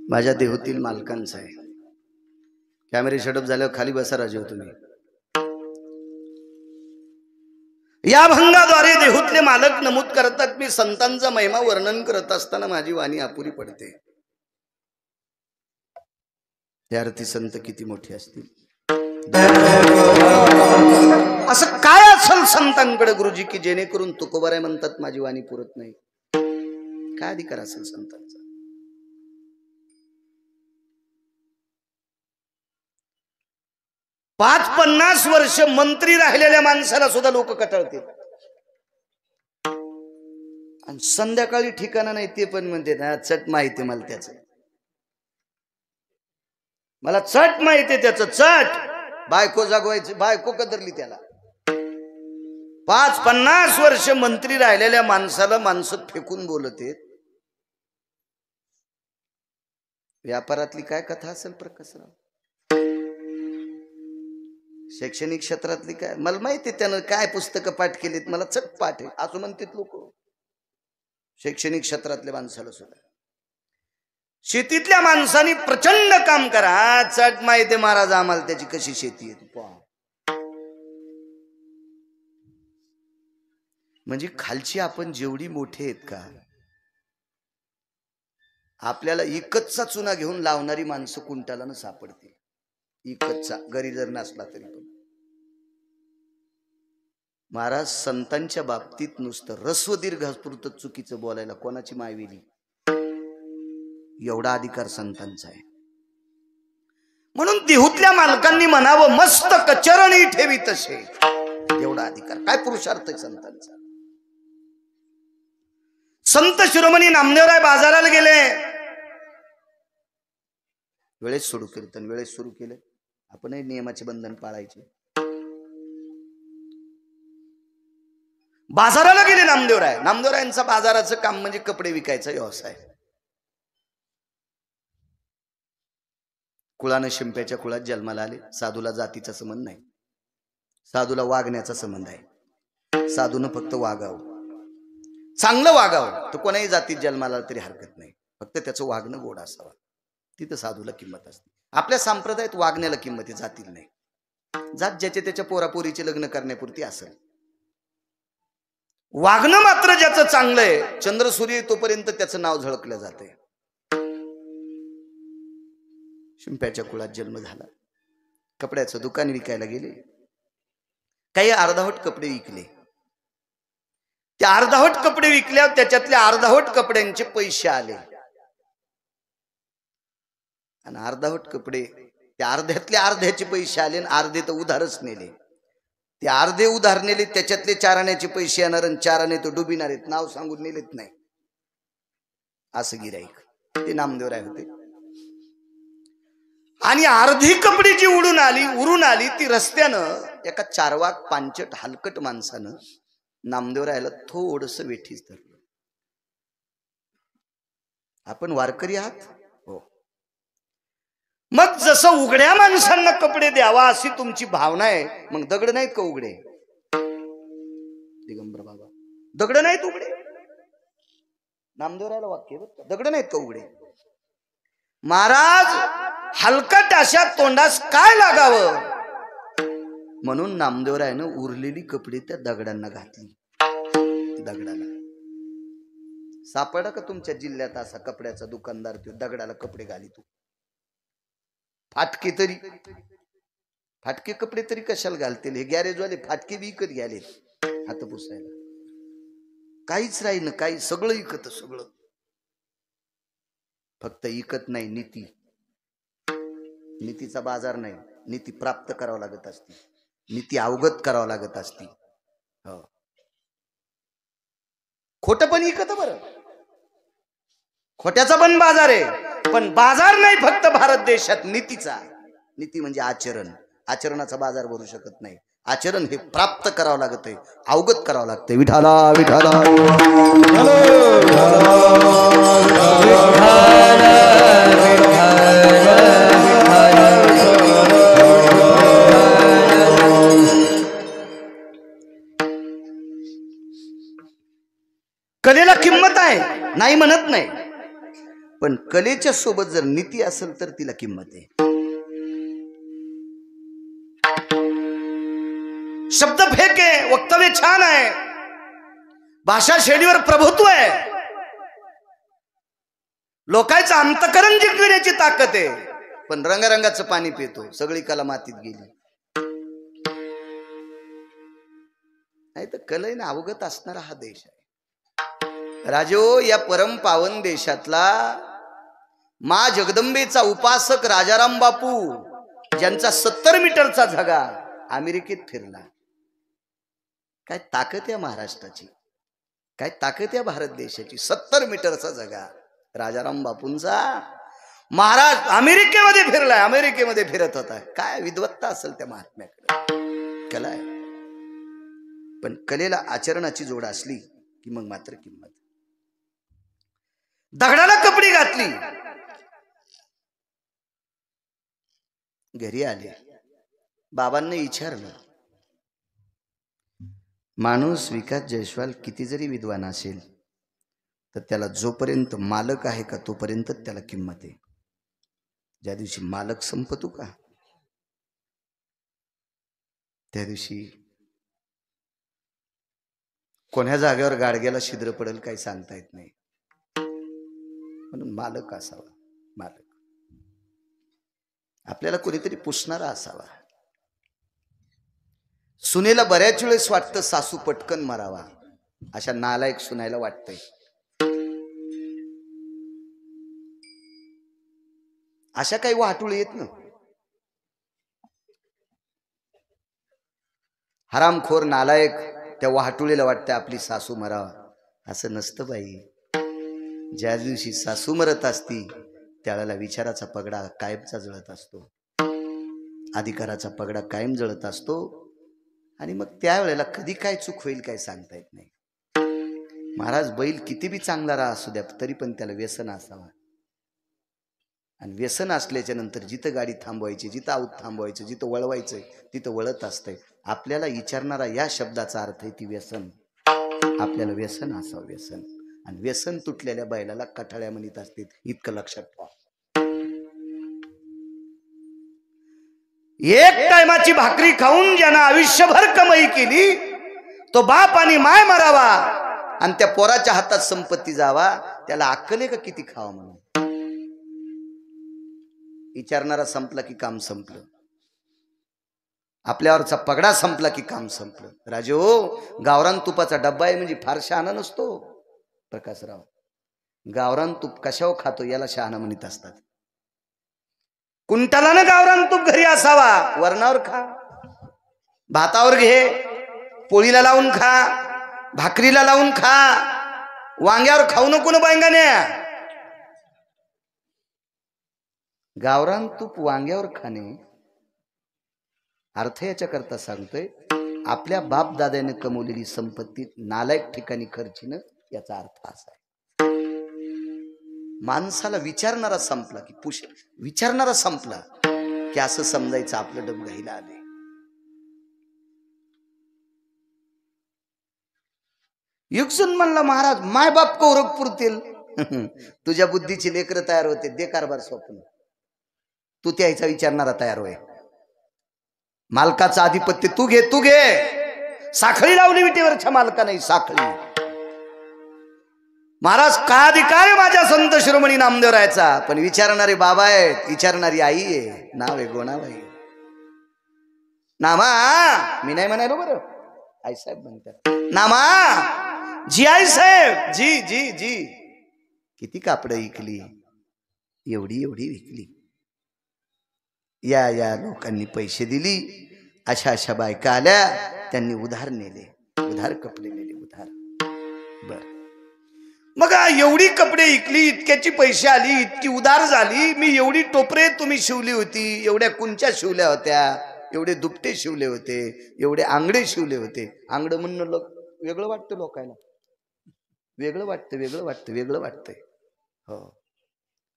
माझ्या देहूतील मालकांचा आहे। कॅमेरे शटअप झाल्यावर खाली बसा राजे हो तुम्ही। या भंगाद्वारे देहूतले मालक नमूद करतात, मी संतांचा महिमा वर्णन करत असताना माझी वाणी अपुरी पडते। त्या अर्थी संत किती मोठे असतील, असं काय असेल संतांकडे गुरुजी की जेणेकरून तुकोबाराय म्हणतात माझी वाणी पुरत नाही? काय अधिकार असेल संतांचा? 50 वर्ष मंत्री राहिलेल्या माणसाला सुद्धा लोक कटाळतील, आणि संध्याकाळी ठिकाणा नाही ते पण म्हणते ना चट माहिती मला त्याचं, मला चट माहिती त्याचं चट। बायको जागवायची, बायको कदरली त्याला। 50 वर्ष मंत्री राहिलेल्या माणसाला माणसं फेकून बोलते। व्यापारातली काय कथा असेल प्रकाशराव, शैक्षणिक क्षेत्रातली काय, मला माहिती त्यानं काय पुस्तकं पाठ केलीत, मला चट पाठ आहे असं म्हणतात लोक। शैक्षणिक क्षेत्रातल्या माणसाला सुद्धा, शेतीतल्या माणसांनी प्रचंड काम करा, चट माहिती महाराज आम्हाला त्याची कशी शेती आहे। म्हणजे खालची आपण जेवढी मोठे आहेत का, आपल्याला इकतचा चुना घेऊन लावणारी माणसं कुंटालानं सापडतील। इकतचा गरी जर नसला तरी पण। महाराज संतांच्या बाबतीत नुसतं रस्व दीर्घास्फूर्त चुकीचं बोलायला कोणाची मायवेली, एवढा अधिकार संतांचा आहे। म्हणून देहूतल्या मालकांनी म्हणावं मस्तक चरणी ठेवी तसे, एवढा अधिकार काय पुरुषार्थ आहे संतांचा। संत शिरोमणी नामदेवराय बाजाराला गेले, वेळेस सुरू कीर्तन वेळेस सुरू केले, आपणही नियमाचे बंधन पाळायचे। बाजाराला गेले नामदेवराय, नामदेवरायांचा बाजाराचं काम म्हणजे कपडे विकायचा व्यवसाय। कुळानं शिंप्याच्या कुळात जन्माला आले, साधूला जातीचा संबंध नाही, साधूला वागण्याचा संबंध आहे। साधूनं फक्त वागावं, चांगलं वागावं, तर कोणाही जातीत जन्माला तरी हरकत नाही, फक्त त्याचं वागणं गोड असावं, तिथं साधूला किंमत असते। आपल्या संप्रदायात वागण्याला किंमत आहे, जातीला नाही। जात ज्याच्या त्याच्या पोरापोरीचे लग्न करण्यापुरती असेल, वागणं मात्र ज्याचं चांगलं आहे, चंद्र सूर्य तोपर्यंत त्याचं नाव झळकलं जाते। शिंप्याच्या कुळात जन्म झाला, कपड्याचं दुकान विकायला गेले, काही अर्धावट कपडे विकले। त्या अर्धावट कपडे विकल्यावर त्याच्यातल्या अर्धावट कपड्यांचे पैसे आले, आणि अर्धावट कपडे त्या अर्ध्यातल्या अर्ध्याचे पैसे आले, आणि अर्धे तर उधारच नेले। ते अर्धे उधार नेले, त्याच्यातले 4 आण्याचे पैसे येणार, आणि 4 आणे तो डुबिणार आहेत, नाव सांगून नेलेत नाही। असं गिराईक ते नामदेवराय होते। आणि अर्धी कपडे जी उरून आली ती रस्त्यानं एका चारवाक पांचट हलकट माणसानं नामदेवरायला थोडस वेठीस धरलं। आपण वारकरी आहात हो, मग जसं उघड्या माणसांना कपडे द्यावा अशी तुमची भावना आहे, मग दगड नाहीत का उघडे? दिगंबर बाबा दगड नाहीत उघडे, नामदेवरायला वाक्य दगड नाहीत का उघडे? महाराज हलकट अशा तोंडास काय लागावं, म्हणून नामदेवरायनं उरलेली कपडे त्या दगडांना घातली। दगडाला सापडा का तुमच्या जिल्ह्यात असा कपड्याचा दुकानदार तो दगडाला कपडे घालितो? फाटके तरी, फाटके कपडे तरी कशाला घालतील? हे गॅरेजवाले फाटके विकत घ्याले हात पुसायला, काहीच राहील काही, सगळं इकत, सगळं फक्त इकत नाही नीती। नीतीचा बाजार नाही, नीती प्राप्त करावं लागत असते, नीती अवगत करावं लागत असते। हो, खोटं पण इकत बरं, खोट्याचा पण बाजार आहे, पण बाजार नाही फक्त भारत देशात नीतीचा। नीती म्हणजे आचरण, आचरणाचा बाजार भरू शकत नाही। आचरण हे प्राप्त करावं लागतंय, अवगत करावं लागतंय। विठाला विठाला कलेला किंमत आहे, नाही म्हणत नाही, पण कलेच्या सोबत जर नीती असेल तर तिला किंमत आहे. शब्द फेक आहे, वक्तव्य छान आहे, भाषा शैलीवर प्रभुत्व आहे, लोकांचं अंतकरण जिंकण्याची ताकद आहे, पण रंगरंगाचं पाणी पितो, सगळी कला मातीत गेली. नाही तर कलेने अवगत असणारा हा देश आहे. राजो, या परम पावन देशातला मा जगदंबेचा उपासक राजाराम बापू, ज्यांचा 70 मीटरचा झगा अमेरिकेत फिरला. काय ताकद या महाराष्ट्राची, काय ताकद या भारत देशाची. 70 मीटरचा झगा राजाराम बापूंचा. महाराज अमेरिकेमध्ये फिरलाय, अमेरिकेमध्ये फिरत होता. काय विद्वत्ता असेल त्या महात्म्याकडे, कला आहे. पण कलेला आचरणाची जोड असली की मग मात्र किंमत. दगडाला कपडी घातली, घरी आले, बाबांनी विचारलं, माणूस विकास जयस्वाल किती जरी विद्वान असेल तर त्याला जोपर्यंत मालक आहे का तोपर्यंत त्याला किंमत आहे. ज्या दिवशी मालक संपतो का त्या दिवशी कोण्या जागेवर गाडग्याला छिद्र पडेल काही सांगता येत नाही. म्हणून मालक असावा, मालक आपल्याला कोणीतरी पुसणारा असावा. सुनेला बऱ्याच वेळेस वाटतं सासू पटकन मरावा, अशा नालायक सुनायला वाटतंय. अशा काही वाटुळ येत ना. हरामखोर नालायक त्या वाहटुळीला वाटतं आपली सासू मरावा. असं नसतं बाई. ज्या दिवशी सासू मरत असती त्यावेळेला विचाराचा पगडा कायमचा जळत असतो, अधिकाराचा पगडा कायम जळत असतो. आणि मग त्यावेळेला कधी काय चूक होईल काय सांगता येत नाही. महाराज, बैल किती बी चांगला राहा असू द्या तरी पण त्याला व्यसन असावा. आणि व्यसन असल्याच्या नंतर जिथं गाडी थांबवायची, जिथं आऊत थांबवायचं, जिथं वळवायचंय तिथं वळत असतंय. आपल्याला विचारणारा या शब्दाचा अर्थ आहे ती व्यसन. आपल्याला व्यसन असावं, व्यसन. आणि व्यसन तुटलेल्या बैलाला कठाळ्या म्हणत असते, इतकं लक्षात ठेवा. एक टायमाची भाकरी खाऊन ज्यानं आयुष्यभर कमाई केली तो बाप आणि माय मरावा आणि त्या पोराच्या हातात संपत्ती जावा, त्याला अक्कल आहे का किती खावा म्हणून. विचारणारा संपला की काम संपलं, आपल्यावरचा पगडा संपला की काम संपलं. राजो, गावरान तुपाचा डब्बा आहे म्हणजे फार शहाणा नसतो प्रकाशराव. गावरान तूप कशावर खातो याला शहाणा म्हणत असतात. कुंटलानं गावरान तूप घरी असावा, वरणावर खा, भातावर घे, पोळीला लावून खा, भाकरीला लावून खा, वांग्यावर खाऊ नको ना बैंगान्या. गावरान तूप वांग्यावर खाणे अर्थ याच्या करता सांगतोय, आपल्या बाप दाद्याने कमवलेली संपत्ती नालायक ठिकाणी खर्चीनं, याचा अर्थ असा आहे. माणसाला विचारणारा संपला की विचारणारा संपला की असं समजायचं आपलं डबघाईला आले. युगसून म्हणला, महाराज माय बाप कौरव पुरतील. तुझ्या बुद्धीची लेकर तयार होते, दे कारभार स्वप्न. तू त्याचा विचारणारा तयार होय. मालकाचं आधिपत्य तू घे, तू घे. साखळी लावली विटेवरच्या मालका नाही, साखळी. महाराज काय अधिकार माझ्या संत शिरोमणी नामदेवरायचा, पण विचारणारे बाबा आहेत, विचारणारी आई आहे. नाव आहे गोणाबाई. नामा मी नाही म्हणायलो बरं, आई साहेब म्हणतात. नामा जी आई साहेब, जी जी जी. किती कापड विकली, एवढी एवढी विकली. या या लोकांनी पैसे दिली, अशा अशा बायका आल्या, त्यांनी उधार नेले, उधार कपडे नेले, उधार. बर, मग एवढी कपडे विकली, इतक्याची पैसे आली, इतकी उधार झाली. मी एवढी टोपरे तुम्ही शिवली होती, एवढ्या कुंच्या शिवल्या होत्या, एवढे दुपटे शिवले होते, एवढे आंगडे शिवले होते. आंगड म्हणणं वेगळं वाटतं लोकांना, वेगळं वाटतं, वेगळं वाटतं, वेगळं वाटतंय. हो,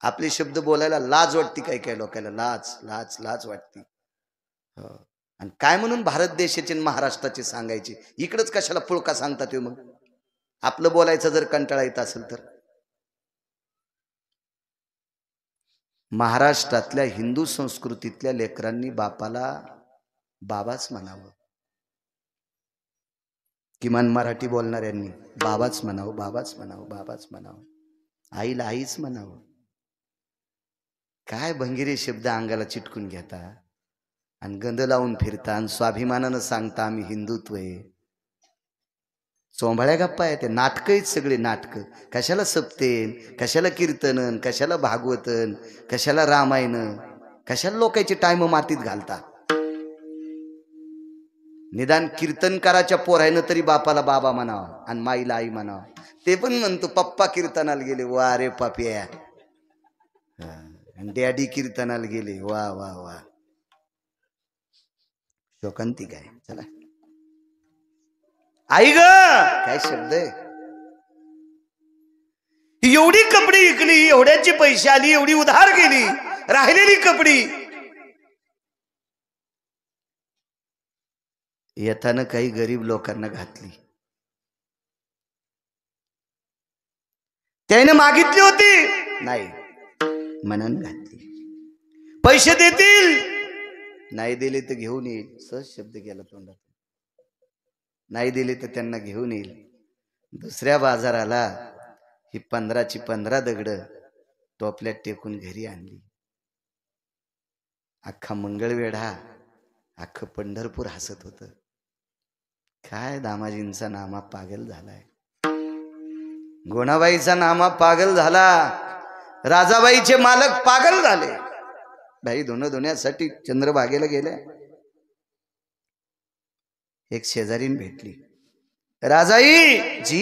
आपले शब्द बोलायला लाज वाटते काय काय लोकांना, लाज लाज लाज वाटते. हो, आणि काय म्हणून भारत देशाचे महाराष्ट्राचे सांगायचे, इकडंच कशाला पुळका सांगतात. मग आपलं बोलायचं जर कंटाळा येत असेल तर महाराष्ट्रातल्या हिंदू संस्कृतीतल्या लेकरांनी बापाला बाबाच म्हणावं. किमान मराठी बोलणाऱ्यांनी बाबाच म्हणावं, बाबाच म्हणावं, बाबाच म्हणावं. आईला आईच म्हणावं. काय भंगिरे शब्द अंगाला चिटकून घेता आणि गंध लावून फिरता आणि स्वाभिमानानं सांगता आम्ही हिंदुत्व आहे. चोंभाळ्या गप्पा आहे. ते नाटक आहेत सगळे नाटक. कशाला सप्तेन, कशाला कीर्तन, कशाला भागवतन, कशाला रामायण, कशाला लोकांचे टाइम मातीत घालता. निदान कीर्तनकाराच्या पोरायनं तरी बापाला बाबा म्हणावं आणि माईला आई म्हणावं. ते पण म्हणतो पप्पा कीर्तनाला गेले, वा रे पापिया. डॅडी कीर्तनाला गेले, वा वा वा. शोकांतिक आहे. चला आई ग, काय शब्द आहे. एवढी कपडी विकली, एवढ्याची पैसे आली, एवढी उधार गेली, राहिलेली कपडी येताना काही गरीब लोकांना घातली. त्याने मागितली होती, नाही म्हणून घातली. पैसे देतील, नाही दिले तर घेऊन येईल. सहज शब्द गेला तोंडात. नाही दिले तर त्यांना घेऊन येईल. दुसऱ्या बाजाराला ही 15ची 15 दगड टोपल्यात टेकून घरी आणली. अख्खा मंगळवेढा, अख्खं पंढरपूर हसत होत. काय दामाजींचा नामा पागल झालाय, गोणाबाईचा नामा पागल झाला, राजाबाईचे मालक पागल झाले. बाई धुण्यासाठी चंद्रभागेला गेल्या. एक शेजारीन भेटली. राजाई जी,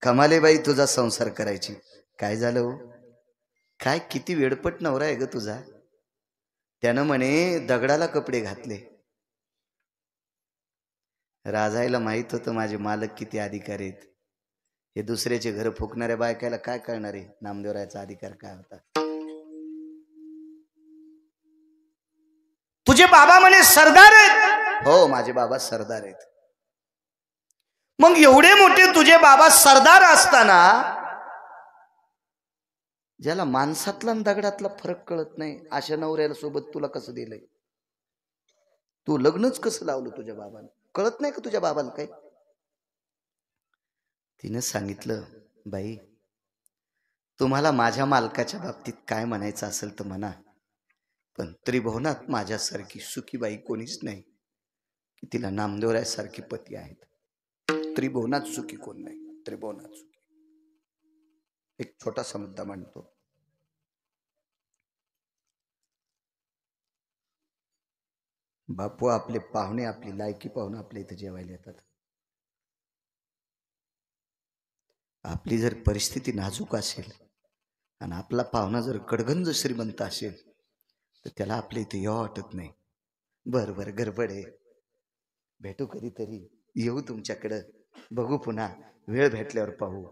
कमाले बाई तुझा संसार करायची. काय झालं हो, काय किती वेडपट नवरा आहे ग तुझा. त्यानं म्हणे दगडाला कपडे घातले. राजाईला माहित होतं माझे मालक किती अधिकारी आहेत. हे दुसऱ्याचे घर फुकणाऱ्या बायकाला काय कळणार आहे नामदेवरायाचा अधिकार काय होता. तुझे बाबा म्हणे सरदार आहेत. हो माझे बाबा सरदार आहेत. मग एवढे मोठे तुझे बाबा सरदार असताना ज्याला माणसातला दगडातला फरक कळत नाही अशा नवऱ्याला सोबत तुला कसं दिलंय. तू लग्नच कसं लावलं तुझ्या बाबाला, कळत नाही का तुझ्या बाबाला काय. तिनं सांगितलं, बाई तुम्हाला माझ्या मालकाच्या बाबतीत काय म्हणायचं असेल तर म्हणा, पण त्रिभुवनात माझ्यासारखी सुखी बाई कोणीच नाही की तिला नामदेवरायासारखी पती आहेत. त्रिभुवनात सुखी कोण नाही, त्रिभुवनात सुखी. एक छोटासा मुद्दा मांडतो. बापू आपले पाहुणे, आपली लायकी पाहुणे आपल्या इथे जेवायला येतात. आपली जर परिस्थिती नाजूक असेल आणि आपला पाहुणा जर कडगंज श्रीमंत असेल तर त्याला आपल्या इथे यावं वाटत नाही. बर गडबड आहे, भेटू कधीतरी, येऊ तुमच्याकडं, बघू पुन्हा, वेळ भेटल्यावर पाहू.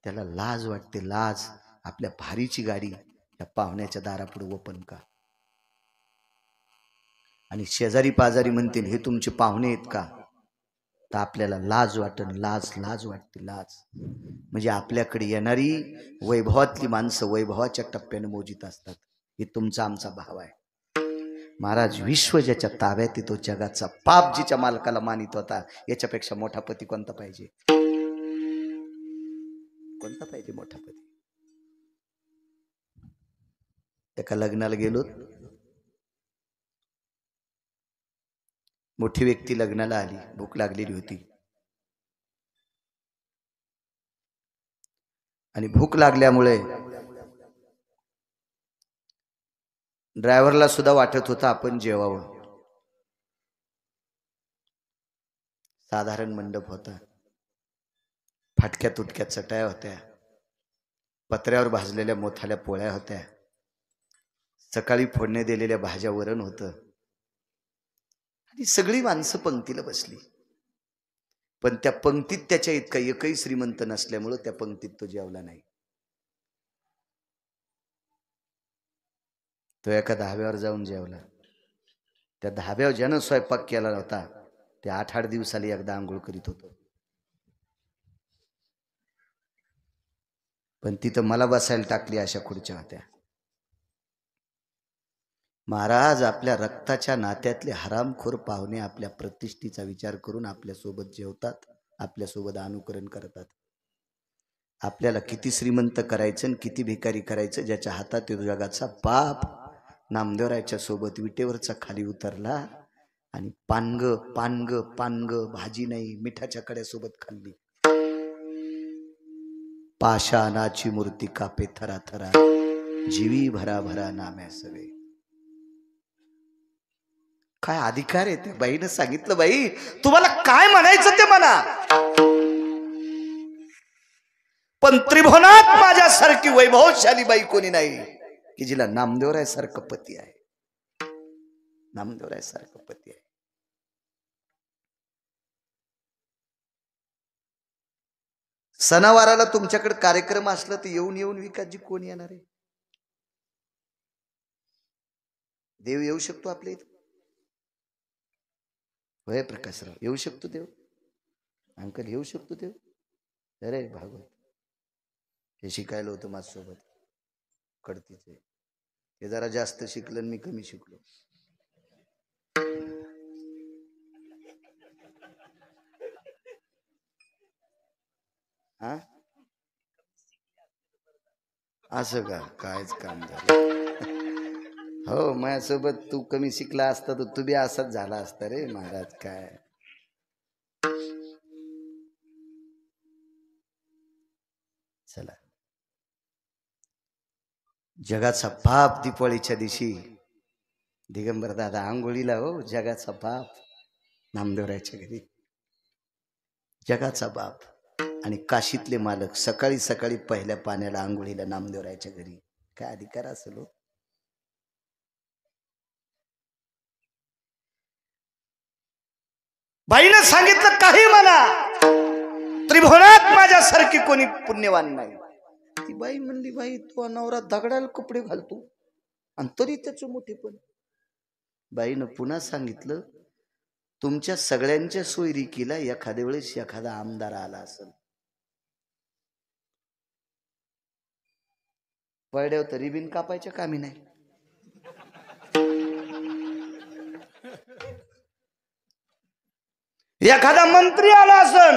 त्याला लाज वाटते, लाज. आपल्या भारीची गाडी त्या पाहुण्याच्या दारापुढे ओपन का. आणि शेजारी पाजारी म्हणतील हे तुमचे पाहुणे आहेत का, तर आपल्याला लाज वाटन, लाज लाज वाटते, लाज. म्हणजे आपल्याकडे येणारी वैभवातली माणसं वैभवाच्या टप्प्याने मोजित असतात. हे तुमचा आमचा भाव आहे. महाराज विश्व ज्याच्या ताब्यात येतो जगाचा पाप जिच्या मालकाला मानित होता, याच्यापेक्षा मोठा पती कोणता पाहिजे, कोणता पाहिजे मोठा पती. एका लग्नाला गेलो, मोठी व्यक्ती लग्नाला आली, भूक लागलेली होती आणि भूक लागल्यामुळे ड्रायव्हरला सुद्धा वाटत होतं आपण जेवावं. साधारण मंडप होता, फाटक्या तुटक्या चटया होत्या, पत्र्यावर भाजलेल्या मोठाल्या पोळ्या होत्या, सकाळी फोडणे दिलेल्या भाज्या, वरण होतं आणि सगळी माणसं पंक्तीला बसली. पण त्या पंक्तीत त्याच्या इतका एकही श्रीमंत नसल्यामुळं त्या पंक्तीत तो जेवला नाही. तो एका धाब्यावर जाऊन जेवला. त्या धाब्यावर ज्यानं स्वयंपाक केला होता ते 8-8 दिवसाला एकदा आंघोळ करीत होतो. पण तिथं मला बसायला टाकली अशा खुर्च्या होत्या. महाराज आपल्या रक्ताच्या नात्यातले हरामखोर पाहुणे आपल्या प्रतिष्ठेचा विचार करून आपल्यासोबत जेवतात, आपल्यासोबत अनुकरण करतात. आपल्याला किती श्रीमंत करायचं आणि किती भिकारी करायचं, ज्याच्या हातात जगाचा बाप नामदेवरायच्या सोबत विटेवरचा खाली उतरला आणि पानग पानग पानग भाजी नाही मिठाच्या कड्यासोबत खाल्ली. पाषाणाची मूर्ती कापे थरा थरा, जीवी भरा भरा नाम्या सवे. काय अधिकार आहे त्या बाईनं सांगितलं, बाई तुम्हाला काय म्हणायचं ते म्हणा, पण त्रिभुवनात माझ्यासारखी वैभवशाली बाई कोणी नाही की जिला नामदेवराय सारखं पती आहे. नामदेवराय सारखं पती आहे. सणावाराला तुमच्याकडे कार्यक्रम असला तर येऊन येऊन विकासजी कोण येणार आहे? देव येऊ शकतो आपल्या इथं? होय प्रकाशराव, येऊ शकतो देव? अंकल येऊ शकतो देव? अरे भागवत हे शिकायला होतं माझ्यासोबत कडतीचे, हे जरा जास्त शिकलं मी कमी शिकलो. हा असं का? कायच काम झालं. हो माझ्यासोबत तू कमी शिकला असता तर तू बी असाच झाला असता रे महाराज. काय चला, जगाचा बाप दिवाळीच्या दिवशी दिगंबर दादा आंघोळीला, हो जगाचा बाप नामदेवरायच्या घरी, जगाचा बाप. आणि काशीतले मालक सकाळी सकाळी पहिल्या पाण्याला आंघोळीला नामदेवरायच्या घरी. काय अधिकार असेल हो? बाईनं सांगितलं काही म्हणा, त्रिभुवनात माझ्यासारखी कोणी पुण्यवान नाही. ती बाई म्हणली, बाई तू नवरा दगडाला कपडे घालतो आणि तरी त्याचं मोठेपण. बाईनं पुन्हा सांगितलं, तुमच्या सगळ्यांच्या सोयरिकीला एखाद्या वेळेस एखादा आमदार आला असेल, पडद्यावर तरी बिन कापायच्या कामी नाही. एखादा मंत्री आला असन,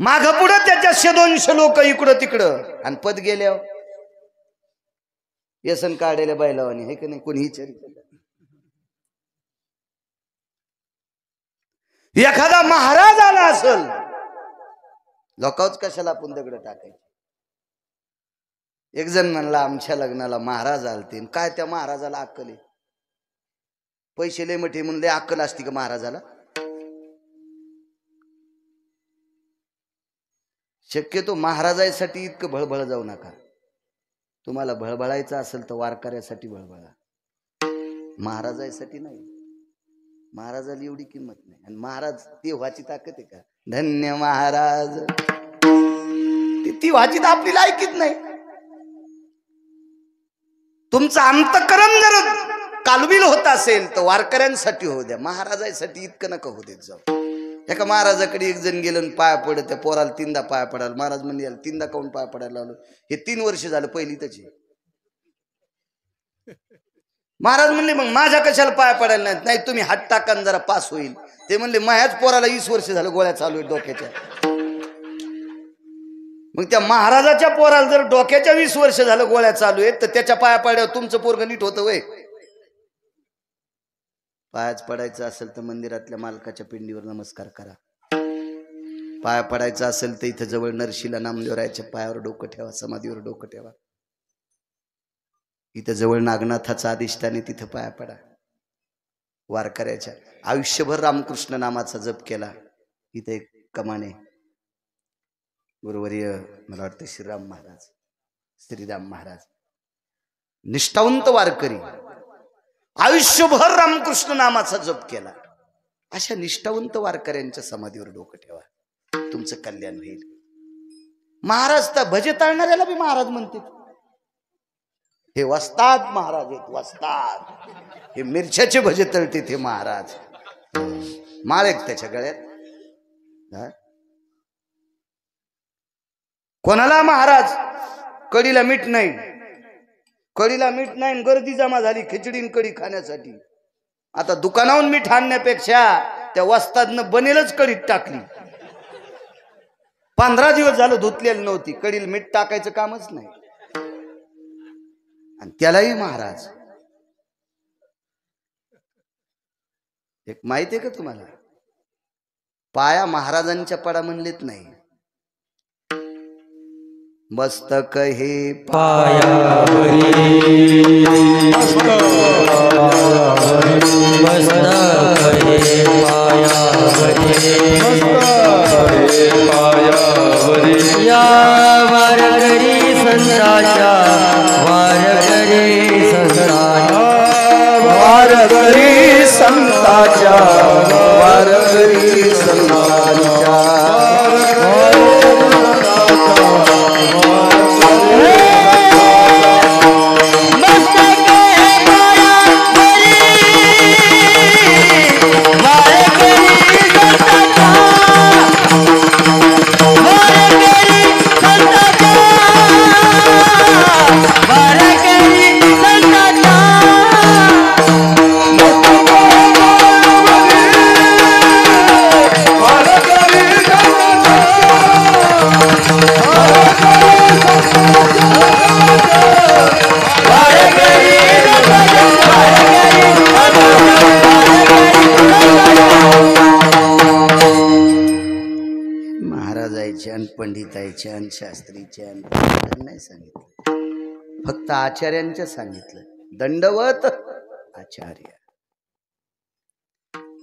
माग पुढे त्याच्या 100-200 लोक इकडं तिकडं, आणि पद गेल्यावर व्यसन काढायला बायलावानी हे का नाही कोणी विचारित. एखादा महाराज आला असल, लोकांच कशाला आपण दगड टाकायचे. एक जण म्हणला आमच्या लग्नाला महाराज आलते, काय त्या महाराजाला अक्कल आहे? पैसे लय मोठे म्हणले, अक्कल असती का महाराजाला? शक्यतो महाराजासाठी इतकं भळभळ जाऊ नका. तुम्हाला भळभळायचं असेल तर वारकऱ्यासाठी भळभळा, महाराजासाठी नाही. महाराजाला एवढी किंमत नाही. आणि महाराज ती व्हाची ताकद आहे का? धन्य महाराज, ती व्हाची तर आपली लायकीच नाही. तुमचं अंतकरण जर कालबिल होत असेल तर वारकऱ्यांसाठी होऊ द्या, महाराजासाठी इतकं नका होऊ देत जाऊ. एका महाराजाकडे एक जण गेलं पाया पडत, त्या पोराला 3दा पाया पडायला. महाराज म्हणजे याला 3दा काऊन पाया पडायला लावलं? हे 3 वर्ष झालं, पहिली त्याची. महाराज म्हणले मग माझ्या कशाला पाया पडायला नाही? तुम्ही हात टाकान जरा पास होईल. ते म्हणले माझ्याच पोराला 20 वर्ष झालं गोळ्या चालू आहेत डोक्याच्या. मग त्या महाराजाच्या पोराला जर डोक्याच्या 20 वर्ष झालं गोळ्या चालू आहेत तर त्याच्या पाया पडल्यावर तुमचं पोरग नीट होतं वय? पायाच पडायचं असेल तर मंदिरातल्या मालकाच्या पिंडीवर नमस्कार करा. पाया पडायचं असेल तर इथं जवळ नरशीला नामदेवरायच्या पायावर डोकं ठेवा, समाधीवर डोकं ठेवा. इथं जवळ नागनाथाचा अधिष्ठान आहे, तिथं पाया पडा. वारकऱ्याच्या आयुष्यभर रामकृष्ण नामाचा जप केला, इथं एक कमाने गुरुवर्य, मला वाटतं श्रीराम महाराज निष्ठावंत वारकरी, आयुष्यभर रामकृष्ण नामाचा जप केला. अशा निष्ठावंत वारकऱ्यांच्या समाधीवर डोकं ठेवा, तुमचं कल्याण होईल. महाराज तर भजे ताळणाऱ्याला बी महाराज म्हणते. हे वस्ताद महाराज आहेत, वस्ताद. हे मिरच्याचे भजे तळते ते महाराज. माळ एक त्याच्या गळ्यात. कोणाला महाराज कडीला मीठ नाही, कढीला मीठ नाही, गर्दी जमा झाली खिचडी कढी खाण्यासाठी. आता दुकानाहून मीठ आणण्यापेक्षा त्या वस्तादनं बनेलच कढीत टाकली. 15 दिवस झालं धुतलेली नव्हती, कढीला मीठ टाकायचं कामच नाही. आणि त्यालाही महाराज एक माहिती आहे का तुम्हाला, पाया महाराजांच्या पडा म्हणलेत नाही, मस्तक हे पायावरी, मस्तक हे पायावरी, या वारकरी संतांच्या, वारकरी संतांच्या, वारकरी संतांच्या, वारकरी संतांच्या. पंडितांच्या आणि शास्त्रीच्या नाही सांगितलं, फक्त आचार्यांच्या सांगितलं. दंडवत आचार्य.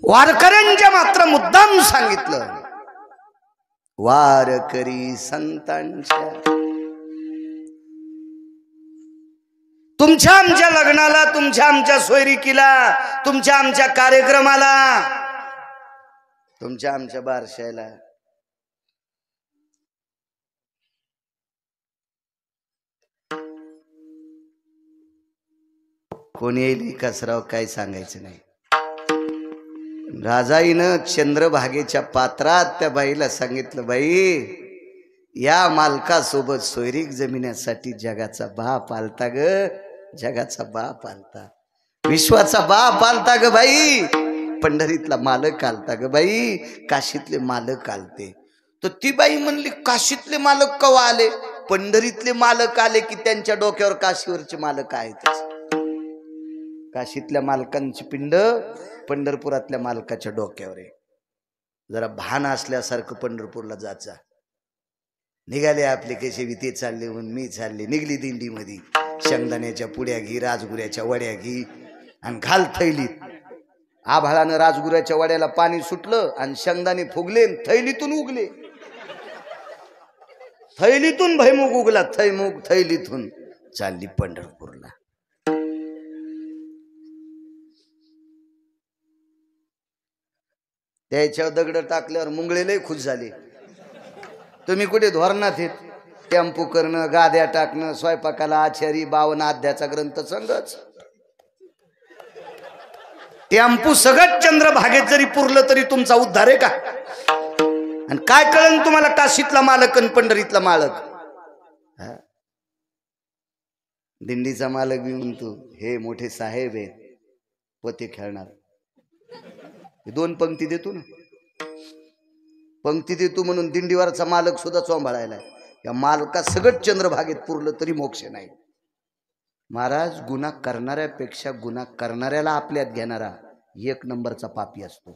वारकऱ्यांच्या मात्र मुद्दाम सांगितलं, वारकरी संतांच्या. तुमच्या आमच्या लग्नाला, तुमच्या आमच्या सोयरिकीला, तुमच्या आमच्या कार्यक्रमाला, तुमच्या आमच्या बारशाला कोणी येईल कसराव काय सांगायचं नाही. राजाईनं चंद्रभागेच्या पात्रात त्या बाईला सांगितलं, बाई या मालकासोबत सोयरीक जमिन्यासाठी जगाचा बाप आलता ग, जगाचा बाप आलता, विश्वाचा बाप आलता ग बाई, पंढरीतला मालक आलता ग बाई, काशीतले मालक आलते. तर ती बाई म्हणली, काशीतले मालक कवा आले? पंढरीतले मालक आले की त्यांच्या डोक्यावर काशीवरचे मालक आहेतच. काशीतल्या मालकांची पिंड पंढरपुरातल्या मालकाच्या डोक्यावर आहे. जरा भान असल्यासारखं पंढरपूरला जात जा. निघाले आपले कसे ते चालले म्हणून मी चालले. निघली दिंडीमध्ये, शेंगदाण्याच्या पुड्या घी, राजगुऱ्याच्या वड्या घी आणि घाल थैलीत. आभाळानं राजगुऱ्याच्या वड्याला पाणी सुटलं आणि शेंगदाणे फुगले, थैलीतून उगले. थैलीतून भैमुग उगला, थैमुग थैलीतून चालली पंढरपूरला. त्याच्यावर दगड टाकल्यावर मुंगळे लय खुश झाले. तुम्ही कुठे धोरणात येत? टेम्पो करणं, गाद्या टाकणं, स्वयंपाकाला आचारी, 52 अध्यायाचा ग्रंथ संगच. टेम्पो सगळं चंद्रभागेत जरी पुरलं तरी तुमचा उद्धार आहे का? आणि काय कळन तुम्हाला काशीतला मालक आणि पंढरीतला मालक? दिंडीचा मालक बी म्हणतो, हे मोठे साहेब आहेत, पोते खेळणार. 2 पंक्ती देतो ना, पंक्ती देतो म्हणून दिंडीवरचा मालक सुद्धा चोंभाळायला. या मालका सगळं चंद्रभागेत पुरलं तरी मोक्ष नाही. महाराज, गुन्हा करणाऱ्यापेक्षा गुन्हा करणाऱ्याला आपल्यात घेणारा 1 नंबरचा पापी असतो.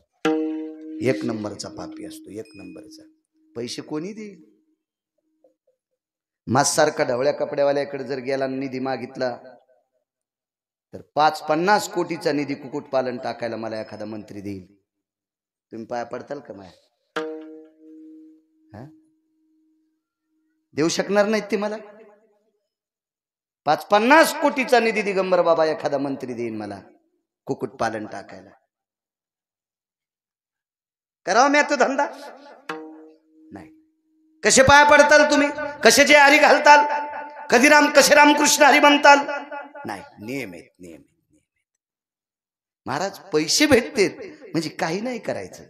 1 नंबरचा पापी असतो, 1 नंबरचा. पैसे कोणी देईल? माझ्यासारखा ढवळ्या कपड्यावाल्याकडे जर गेला निधी मागितला तर 50 कोटीचा निधी कुक्कुटपालन टाकायला मला एखादा मंत्री देईल. तुम्ही पाया पडताल का? माया देऊ शकणार नाहीत ते मला. 50 कोटीचा निधी दिगंबर बाबा एखादा मंत्री देईन मला कुक्कुटपालन टाकायला. करावा मी तो धंदा? नाही. कसे पाया पडताल तुम्ही? कशाचे हरी घालताल? कधी कसे रामकृष्ण हरी म्हणताल? नाही. नियम आहेत, नियम आहेत. महाराज, पैसे भेटतेत म्हणजे काही नाही करायचं.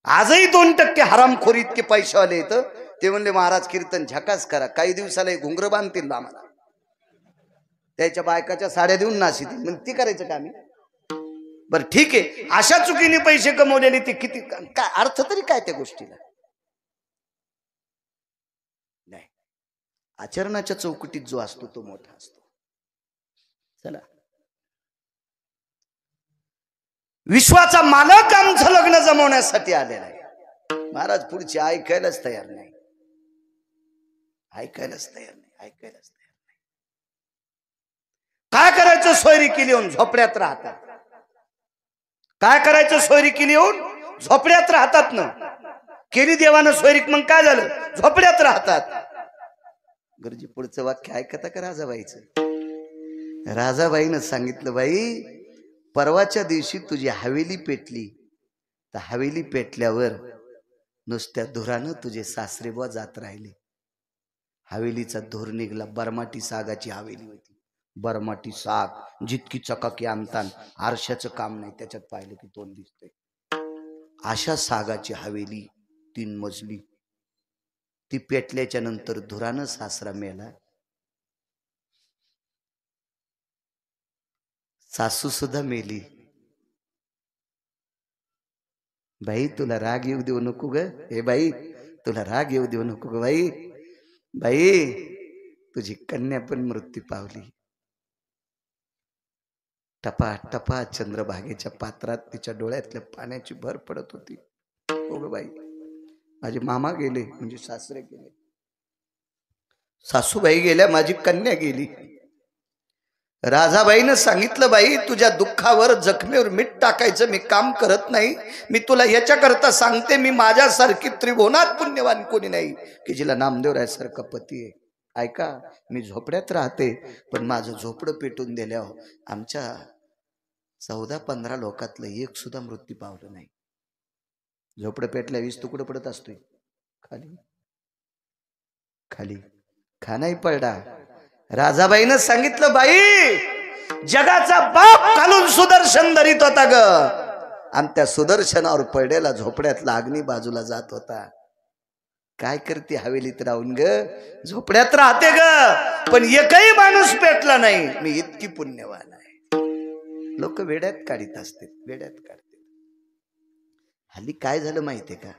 आजही 2% हरामखोरी इतके पैशावाले येतं. ते म्हणले, महाराज कीर्तन झकास करा, काही दिवसाला घुंगर बांधतील आम्हाला. त्याच्या बायकाच्या साड्या देऊन नाशित मग ती करायचं का आम्ही? बरं ठीक आहे, अशा चुकीने पैसे कमवलेले ते किती, काय अर्थ तरी काय त्या गोष्टीला? नाही, आचरणाच्या चौकटीत जो असतो तो मोठा असतो. चला, विश्वाचा मालक आमचं लग्न जमवण्यासाठी आलेला आहे. महाराज पुढचे ऐकायलाच तयार नाही, ऐकायलाच तयार नाही, ऐकायलाच तयार नाही. काय करायचं? सोयरी केली येऊन झोपड्यात राहतात. काय करायचं? सोयरी केली येऊन झोपड्यात राहतात ना. केली देवानं सोयरीक, मग काय झालं? झोपड्यात राहतात. गुरुजी पुढचं वाक्य ऐकता का राजाबाईचं? राजाबाईनं सांगितलं, बाई परवाच्या दिवशी तुझी हवेली पेटली, तर हवेली पेटल्यावर नुसत्या धुरानं तुझे सासरेबुवा जात राहिले. हवेलीचा धूर निघला. बरमाटी सागाची हवेली होती. बरमाटी साग जितकी चकाकी आमतान, आरशाचं काम नाही, त्याच्यात पाहिलं की तोंड दिसतंय. अशा सागाची हवेली 3 मजली. ती पेटल्याच्या नंतर धुरानं सासरा मेला. सासू सुद्धा मेली. बाई तुला राग येऊ देऊ नको ग, हे बाई तुला राग येऊ देऊ नको ग बाई. बाई तुझी कन्या पण मृत्यू पावली. टपा टपा चंद्रभागेच्या पात्रात तिच्या डोळ्यातल्या पाण्याची भर पडत होती. हो ग बाई, माझे मामा गेले म्हणजे सासरे गेले, सासूबाई गेल्या, माझी कन्या गेली. राजाबाईनं सांगितलं, बाई तुझ्या दुःखावर जखमेवर मीठ टाकायचं मी काम करत नाही. मी तुला याच्याकरता सांगते, मी माझ्यासारखी त्रिभुवनात पुण्यवान कोणी नाही की जिला नामदेवरायासारखा पती आहे. ऐका, मी झोपड्यात राहते, पण माझं झोपडं पेटून दिल्यावर आमच्या 14-15 लोकातलं एक सुद्धा मृत्यू पावलं नाही. झोपडं पेटल्या 20 तुकडं पडत असतोय खाली, खाली खा नाही पडला. राजाबाईनं सांगितलं, बाई जगाचा बाप घालून सुदर्शन धरीत होता ग, आणि त्या सुदर्शनावर पडलेला झोपड्यातला अग्नी बाजूला जात होता. काय करते हवेलीत राहून ग? झोपड्यात राहते ग, पण एकही माणूस पेटला नाही. मी इतकी पुण्यवान आहे. लोक वेड्यात काढीत असते, वेड्यात काढते. हल्ली काय झालं माहितीये का?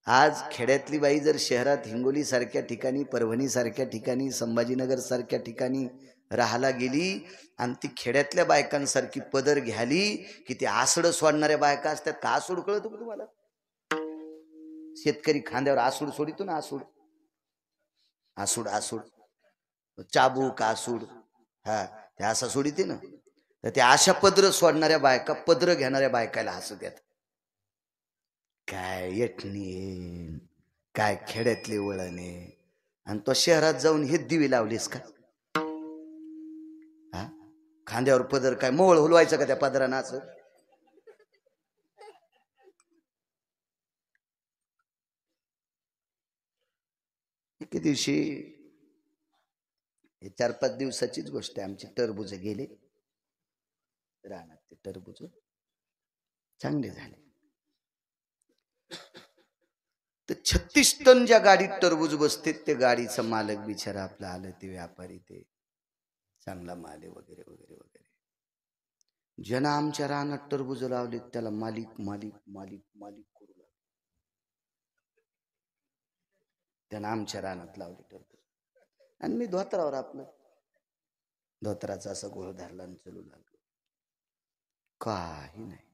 आज खेड्यातली बाई जर शहरात हिंगोली सारख्या ठिकाणी, परभणी सारख्या ठिकाणी, संभाजीनगर सारख्या ठिकाणी राहायला गेली आणि ती खेड्यातल्या बायकांसारखी पदर घ्याली की ते आसड सोडणाऱ्या बायका असतात का? आसूड कळतो का तुम्हाला? शेतकरी खांद्यावर आसूड सोडितो ना, आसूड, आसूड, आसूड, चाबूक आसूड, हा ते असा सोडिते ना. तर त्या अशा पदर सोडणाऱ्या बायका, पदर घेणाऱ्या बायकाला हसत येत. काय येटणी, काय खेड्यातले वळणे, आणि तो शहरात जाऊन हे दिवे लावलीस का? हा, खांद्यावर पदर काय मोळ हुलवायचं का त्या पदरानं? असं एके दिवशी, 4-5 दिवसाचीच गोष्ट आहे, आमची टरबूज गेले रानात. ते टरबूज चांगले झाले. तर 36 टन ज्या गाडीत टरबूज बसते, ते गाडीचा मालक बिचारा आपला आलं, ते व्यापारी, ते चांगला माल आहे वगैरे वगैरे वगैरे. ज्यानं आमच्या रानात टरबूज लावले त्याला मालिक मालिक मालिक मालिक करू लागले. त्यानं आमच्या रानात लावले टरबूज, आणि मी धोत्रावर, आपलं धोत्राचा असा गोळ धरला आणि चलू लागलो. काही नाही.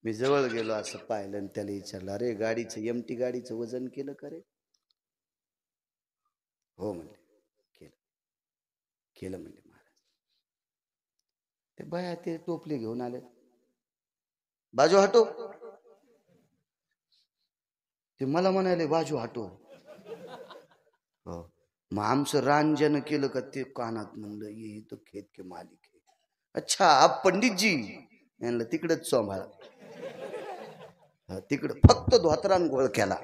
मी जवळ गेलो, असं पाहिलं आणि त्याला विचारलं, अरे गाडीचं, एमटी गाडीचं वजन केलं का रे? हो म्हणले, केलं. केलं म्हणले महाराज. ते बाया ते टोपले घेऊन आले, बाजू हटो. ते मला म्हणाले बाजू हटो. हो, मग आमचं रांजन केलं का ते कानात म्हणलं, ये तो खेत के मालिक है. अच्छा, आप पंडित जी, म्हणलं तिकडच चोंभाळा. तिकडं फक्त धोत्रान गोळ केला.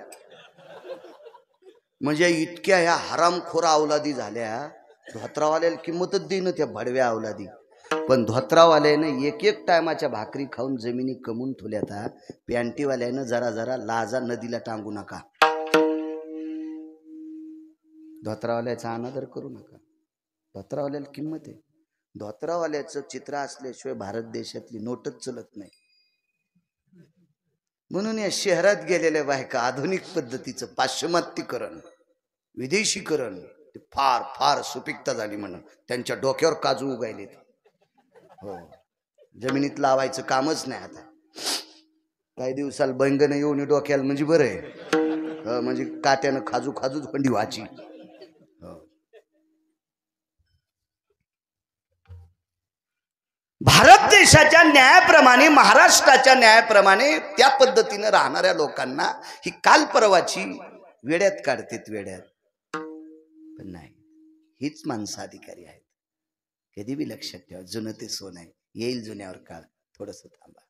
म्हणजे इतक्या ह्या हरामखोरा अवलादी झाल्या, धोत्रावाल्याला किंमतच देईन त्या भडव्या अवलादी. पण धोत्रावाल्यानं एक टायमाच्या भाकरी खाऊन जमिनी कमवून ठेवल्यात. पॅन्टीवाल्यानं जरा जरा लाजा नदीला टांगू नका. धोत्रावाल्याचा अनादर करू नका. धोत्रावाल्याला किंमत आहे. धोत्रावाल्याचं चित्र असल्याशिवाय भारत देशातली नोटच चलत नाही. म्हणून या शहरात गेलेल्या बायका आधुनिक पद्धतीचं पाश्चिमात्यीकरण, विदेशीकरण ते फार फार सुपिकता झाली म्हणून त्यांच्या डोक्यावर काजू उगायलेत. हो, जमिनीत लावायचं कामच नाही आता. काही दिवसाला बैंगन येऊन डोक्याला म्हणजे बरं आहे, म्हणजे काट्यानं खाजू खाजूच खंडी व्हायची. भारत देशाच्या न्यायाप्रमाणे, महाराष्ट्राच्या न्यायाप्रमाणे त्या पद्धतीनं राहणाऱ्या लोकांना ही काल परवाची वेड्यात काढतेत, वेड्यात. पण नाही, हीच माणसं अधिकारी आहेत. कधी बी लक्षात ठेवा, जुनं ते सोनं आहे, येईल जुन्यावर काळ. थोडस थांबा.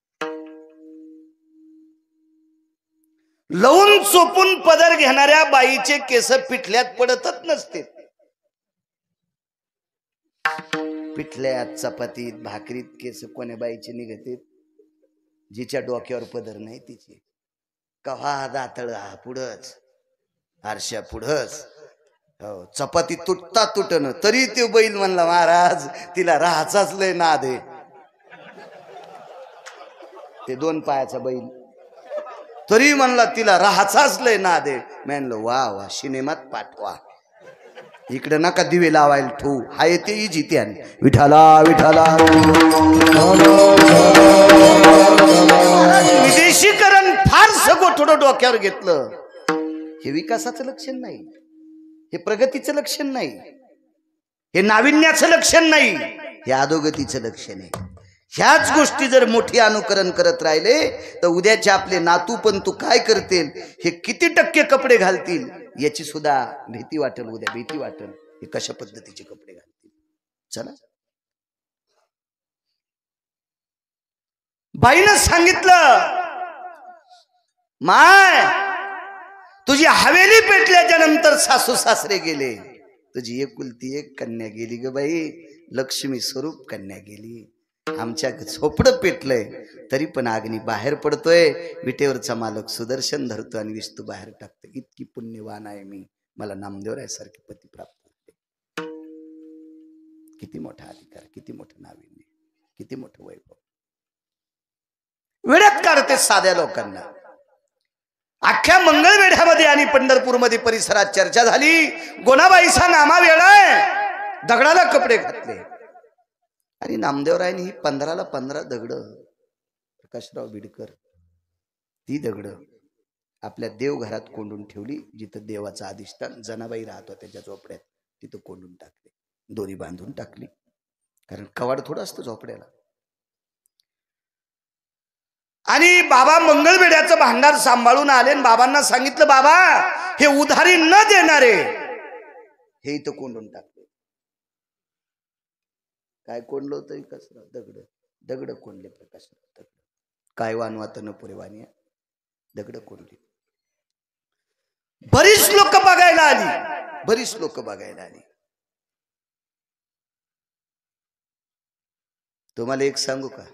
लवून चोपून पदर घेणाऱ्या बाईचे केस पिठल्यात पडतच नसते. पिठल्यात, चपातीत, भाकरीत केस कोण्या बाईचे निघते? जिच्या डोक्यावर पदर नाही तिचे. कव्हा दातळा पुढंच, आरशा पुढंच. हो, चपाती तुटता तुटन तरी ते बैल म्हणला, महाराज तिला राहाचाच लय नाद आहे. ते 2 पायाचा बैल तरी म्हणला तिला राहाचाच लय नाद आहे. म्हणलं वा वा, सिनेमात पाठवा. इकडे नका दिवे लावायला ठेवू, हाय ते इजित्यान. विठाला विठाला. विदेशीकरण फारसं गोठडं डोक्यावर घेतलं. हे विकासाचं लक्षण नाही, हे प्रगतीचं लक्षण नाही, हे नाविन्याचं लक्षण नाही, हे अधोगतीचं लक्षण आहे. ह्याच गोष्टी जर मोठी अनुकरण करत राहिले तर उद्याचे आपले नातू पंतू काय करतील, हे किती टक्के कपडे घालतील याची सुद्धा भीती वाटेल. उद्या भीती वाटेल, हे कशा पद्धतीचे कपडे घालतील. चला, बाईनं सांगितलं, माय तुझी हवेली पेटल्याच्या नंतर सासू सासरे गेले, तुझी एकुलती एक कन्या गेली ग बाई, लक्ष्मी स्वरूप कन्या गेली. आमच्या झोपडं पेटलंय तरी पण अग्नी बाहेर पडतोय. विटेवरचा मालक सुदर्शन धरतो आणि विस्तू बाहेर टाकतो. इतकी पुण्यवान आहे मी, मला नामदेवरायासारखे पती प्राप्त झाले. किती मोठा अधिकार, किती मोठं नाविन्य, किती मोठं वैभव. वेड्यात काढते साध्या लोकांना. अख्ख्या मंगळवेढ्यामध्ये आणि पंढरपूरमध्ये परिसरात चर्चा झाली, गोनाबाईचा नामा वेळाय, दगडाला कपडे घातले. आणि नामदेवरायांनी ही 15ला 15 दगड, प्रकाशराव बिडकर, ती दगड आपल्या देवघरात कोंडून ठेवली. जिथं देवाचं अधिष्ठान जनाबाई राहतो त्याच्या झोपड्यात, तिथं कोंडून टाकले, दोरी बांधून टाकली. कारण कवाड थोडं असतं झोपड्याला. आणि बाबा मंगळवेढ्याचं भांडार सांभाळून आले. बाबांना सांगितलं, बाबा हे उधारी न देणारे हे इथं कोंडून टाकले. काय कोंडलं होतं? कसं दगड, दगड कोंडले. प्रकाशराव दगड, काय वानवात न पुरे वाणी, दगड कोंडली. बरीच लोक बघायला आली, बरीच लोक बघायला आली. तुम्हाला एक सांगू का,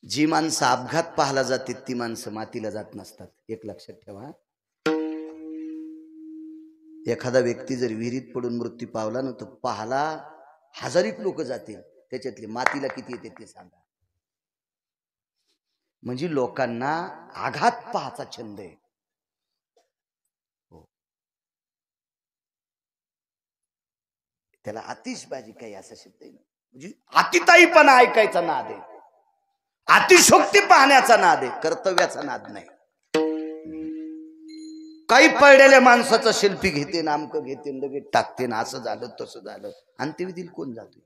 जी माणसं अपघात पाहायला जाते ती माणसं मातीला जात नसतात. एक लक्षात ठेवा. एखादा व्यक्ती जर विहिरीत पडून मृत्यू पावला ना, तर पाहायला हजारिक लोक जातील, त्याच्यातले मातीला किती येते ते सांगा. म्हणजे लोकांना आघात पाहायचा छंद आहे. हो, त्याला आतिषबाजी काही असा शब्द आहे, म्हणजे अतिताईपणा ऐकायचा नाद आहे, अतिशोक्ती पाहण्याचा नाद आहे, कर्तव्याचा नाद नाही. काही पडलेल्या माणसाचा शिल्पी घेते, नामकं घेते, लगेच टाकते ना, असं झालं तसं झालं. अंत्यविधीला कोण जातोय?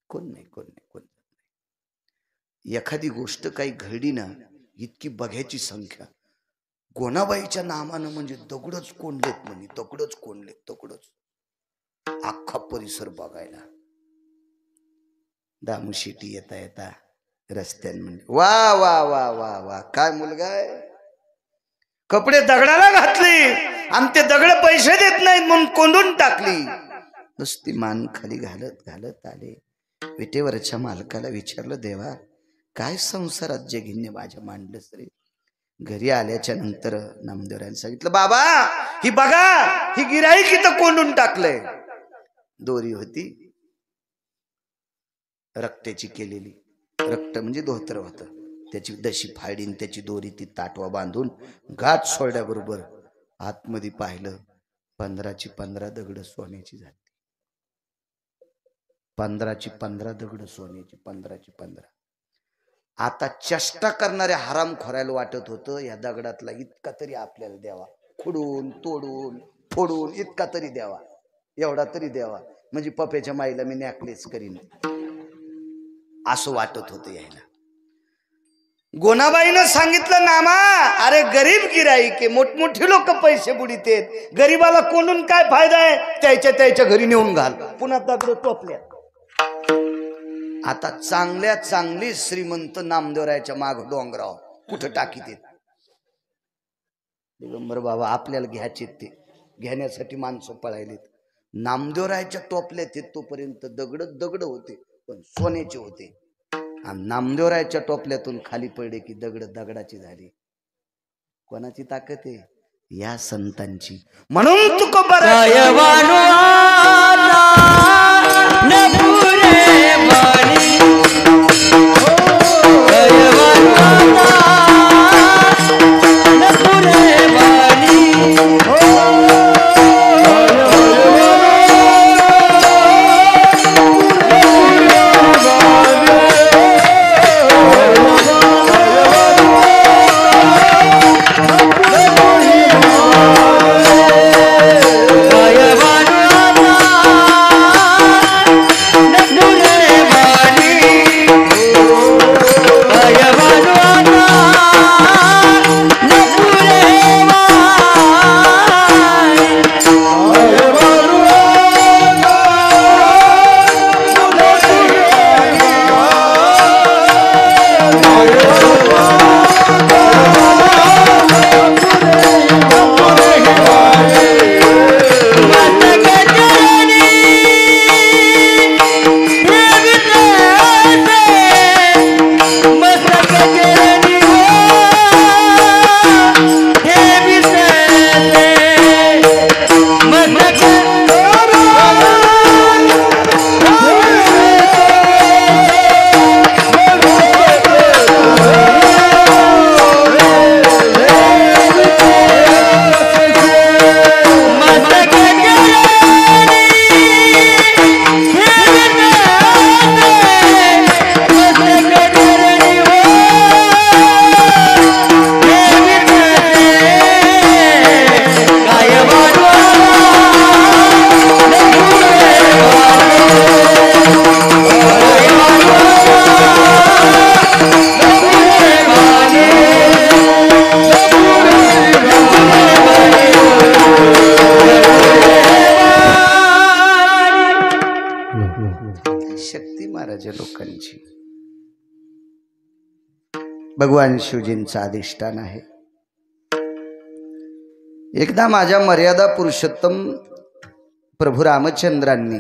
कोण नाही, कोण नाही, कोण नाही. एखादी गोष्ट काही घडली ना, इतकी बघ्याची संख्या. गोनाबाईच्या नामानं म्हणजे दगडच कोंडलेत, म्हणजे दगडच कोंडलेत, दगडच. अख्खा परिसर बघायला. दामुशिटी येता येता रस्त्यान म्हणजे वा वा वा वा वा, काय मुलगा आहे. कपडे दगडाला घातले आणि ते दगड पैसे देत नाहीत म्हणून कोंडून टाकली. नुसती मान खाली घालत घालत आले. विटेवरच्या मालकाला विचारलं, देवा काय संसारात जे घेणे माझ्या मांडलंस रे. घरी आल्याच्या नंतर नामदेवरांनी सांगितलं, बाबा ही बघा, ही गिराईक इथं कोंडून टाकलंय. दोरी होती रक्ताची केलेली, रक्त म्हणजे धोतर होतं, त्याची दशी फाडीन त्याची दोरी ती ताटवा बांधून घाट सोडल्याबरोबर आतमध्ये पाहिलं, 15ची 15 दगड सोन्याची झाली. 15ची 15 दगड सोन्याची, 15ची 15. आता चेष्टा करणाऱ्या हराम खोरायला वाटत होतं या दगडातला इतका तरी आपल्याला द्यावा, खुडून तोडून फोडून इतका तरी द्यावा, एवढा तरी द्यावा, म्हणजे पप्याच्या माईला मी नॅकलेस करीन, असं वाटत होतं यायला. गोनाबाईनं सांगितलं, नामा अरे गरीब गिराईक आहे, मोठमोठी लोक पैसे बुडीतेत, गरीबाला कोणून काय फायदा आहे, त्याच्या घरी नेऊन घाल. पुन्हा दगड टोपल्या. आता चांगल्या चांगली श्रीमंत नामदेवरायाच्या माग डोंगराव कुठं टाकीत येत. दिगंबर बाबा आपल्याला घ्यायचे, ते घेण्यासाठी माणसं पळायलेत. नामदेवरायाच्या टोपल्यात येत तोपर्यंत दगड होते, पण सोन्याचे होते. आणि नामदेवरायाच्या टोपल्यातून खाली पडले की दगड दगडाची झाली. कोणाची ताकद आहे? या संतांची. म्हणून लोकांची भगवान शिवजींचं अधिष्ठान आहे. एकदा माझ्या मर्यादा पुरुषोत्तम प्रभू रामचंद्रांनी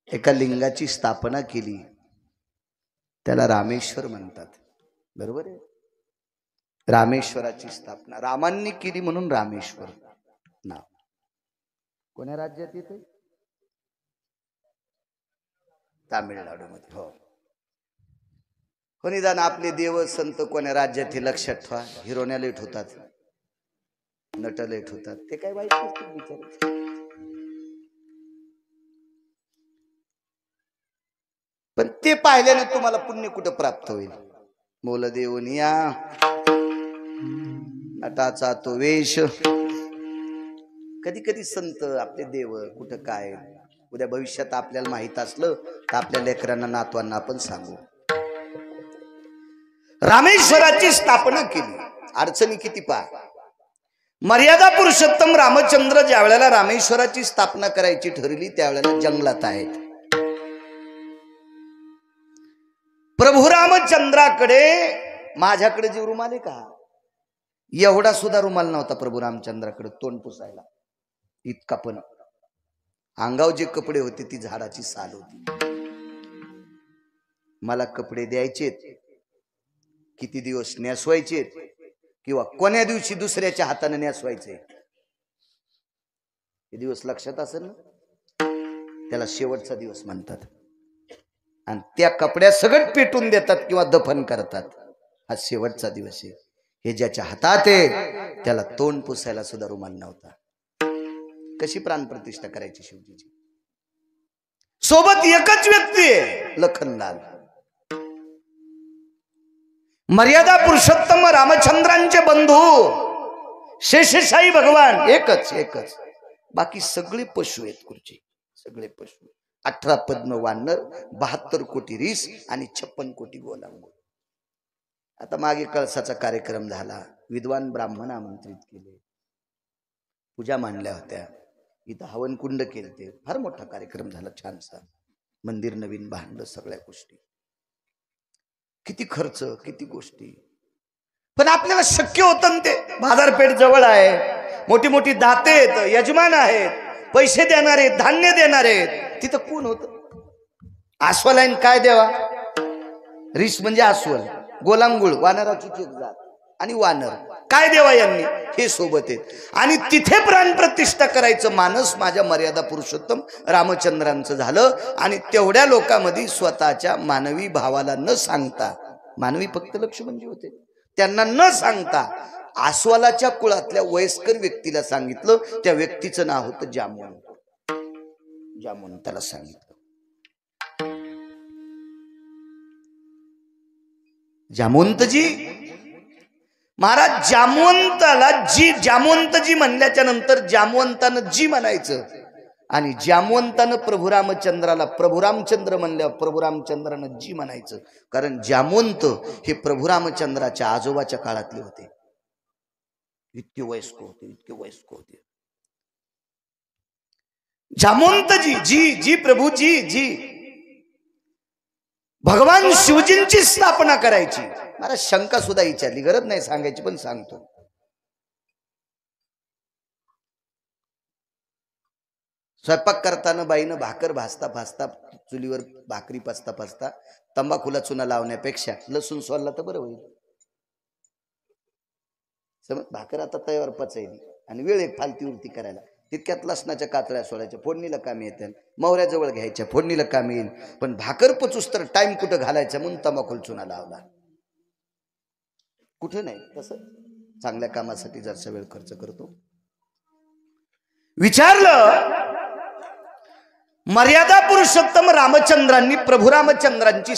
एका लिंगाची स्थापना केली, त्याला रामेश्वर म्हणतात. बरोबर आहे? रामेश्वराची स्थापना रामांनी केली म्हणून रामेश्वर नाव. कोण्या राज्यात येते? तामिळनाडूमध्ये. हो. निदान आपले देव संत कोण्या राज्यात हे लक्षात ठेवा. हिरोण्या लेट होतात, नट लेट होतात, ते काय वाईट नसते. पण ते पाहिल्याने तुम्हाला पुण्य कुठं प्राप्त होईल? मोल देऊनिया नटाचा तो वेश. कधी कधी संत आपले देव कुठं काय उद्या भविष्यात आपल्याला माहित असलं तर आपल्या लेकरांना नातवांना आपण सांगू. रामेश्वराची स्थापना केली. अडचणी किती पहा. मर्यादा पुरुषोत्तम रामचंद्र ज्या वेळेला रामेश्वराची स्थापना करायची ठरली त्यावेळेला जंगलात आहेत. प्रभू रामचंद्राकडे माझ्याकडे जे रुमाल आहे का, एवढा सुद्धा रुमाल नव्हता प्रभू रामचंद्राकडे तोंड पुसायला. इतका पण अंगावर जे कपडे होते ती झाडाची साल होती. मला कपडे द्यायचे किती दिवस नेसवायचे किंवा कोण्या दिवशी दुसऱ्याच्या हाताने नेसवायचे हे दिवस लक्षात असेल ना. त्याला शेवटचा दिवस म्हणतात. आणि त्या कपड्या सगळं पेटून देतात किंवा दफन करतात. हा शेवटचा दिवस आहे. हे ज्याच्या हातात आहे त्याला तोंड पुसायला सुद्धा रुमाल नव्हता. कशी प्राणप्रतिष्ठा करायची शिवजीची. सोबत एकच व्यक्ती आहे लखनलाल. मर्यादा पुरुषोत्तम रामचंद्रांचे बंधू शेषशाही भगवान एकच एकच. बाकी सगळे पशु आहेत गुरुजी. सगळे पशु. 18 पद्म वानर, 72 कोटी रीस आणि 56 कोटी गोलांगूळ. आता मागे कळसाचा कार्यक्रम झाला. विद्वान ब्राह्मण आमंत्रित केले. पूजा मांडल्या होत्या. इथं हवन कुंड केले. ते फार मोठा कार्यक्रम झाला. छानसा मंदिर नवीन बांधलं. सगळ्या गोष्टी. किती खर्च किती गोष्टी. पण आपल्याला शक्य होतं ना ते. बाजारपेठ जवळ आहे. मोठी मोठी दाते आहेत. यजमान आहेत. पैसे देणारे धान्य देणारे. तिथं कोण होत. अस्वलाईन काय देवा. रिस म्हणजे अस्वल. गोलांगुळ वानराची जात आणि वानर काय देवा यांनी हे सोबत आहेत. आणि तिथे प्राणप्रतिष्ठा करायचं मानस माझ्या मर्यादा पुरुषोत्तम रामचंद्रांचं झालं. आणि तेवढ्या लोकांमध्ये स्वतःच्या मानवी भावाला न सांगता, मानवी फक्त लक्ष्मणजी होते, त्यांना न सांगता अस्वलाच्या कुळातल्या वयस्कर व्यक्तीला सांगितलं. त्या व्यक्तीचं नाव होतं जामवंत. जामवंताला सांगितलं. जामवंतजी महाराज. जामवंताला जी जामवंतजी म्हणल्याच्या नंतर जामवंतानं जी म्हणायचं. आणि जामवंतानं प्रभू रामचंद्राला प्रभू रामचंद्र म्हणल्यावर प्रभू रामचंद्रानं जी म्हणायचं. कारण जामवंत हे प्रभू रामचंद्राच्या आजोबाच्या काळातले होते. इतके वयस्क होते. इतके वयस्क होते. जामवंतजी जी जी प्रभू जी जी भगवान शिवजींची स्थापना करायची. मला शंका सुद्धा विचारली. गरज नाही सांगायची पण सांगतो. स्वयंपाक करताना बाईनं भाकर भाजता भाजता चुलीवर भाकरी पचता पचता तंबाखूला चुना लावण्यापेक्षा लसूण सोलला तर बरं होईल. समज भाकर आता तयार पचायली आणि वेळ एक फालती उलटी करायला. तितक्यात लसणाच्या कातळ्या सोडायच्या फोडणीला कामी येतील. मोहऱ्याजवळ घ्यायच्या फोडणीला कामी येईल. पण भाकर पचूस तर टाइम कुठं घालायचा म्हणून तंबाखूला चुना लावला. कुठे नाही. तसं चांगल्या कामासाठी जरसा वेळ खर्च करतो. विचारलं मर्यादा पुरुषोत्तम रामचंद्रांनी प्रभू रामचंद्रांची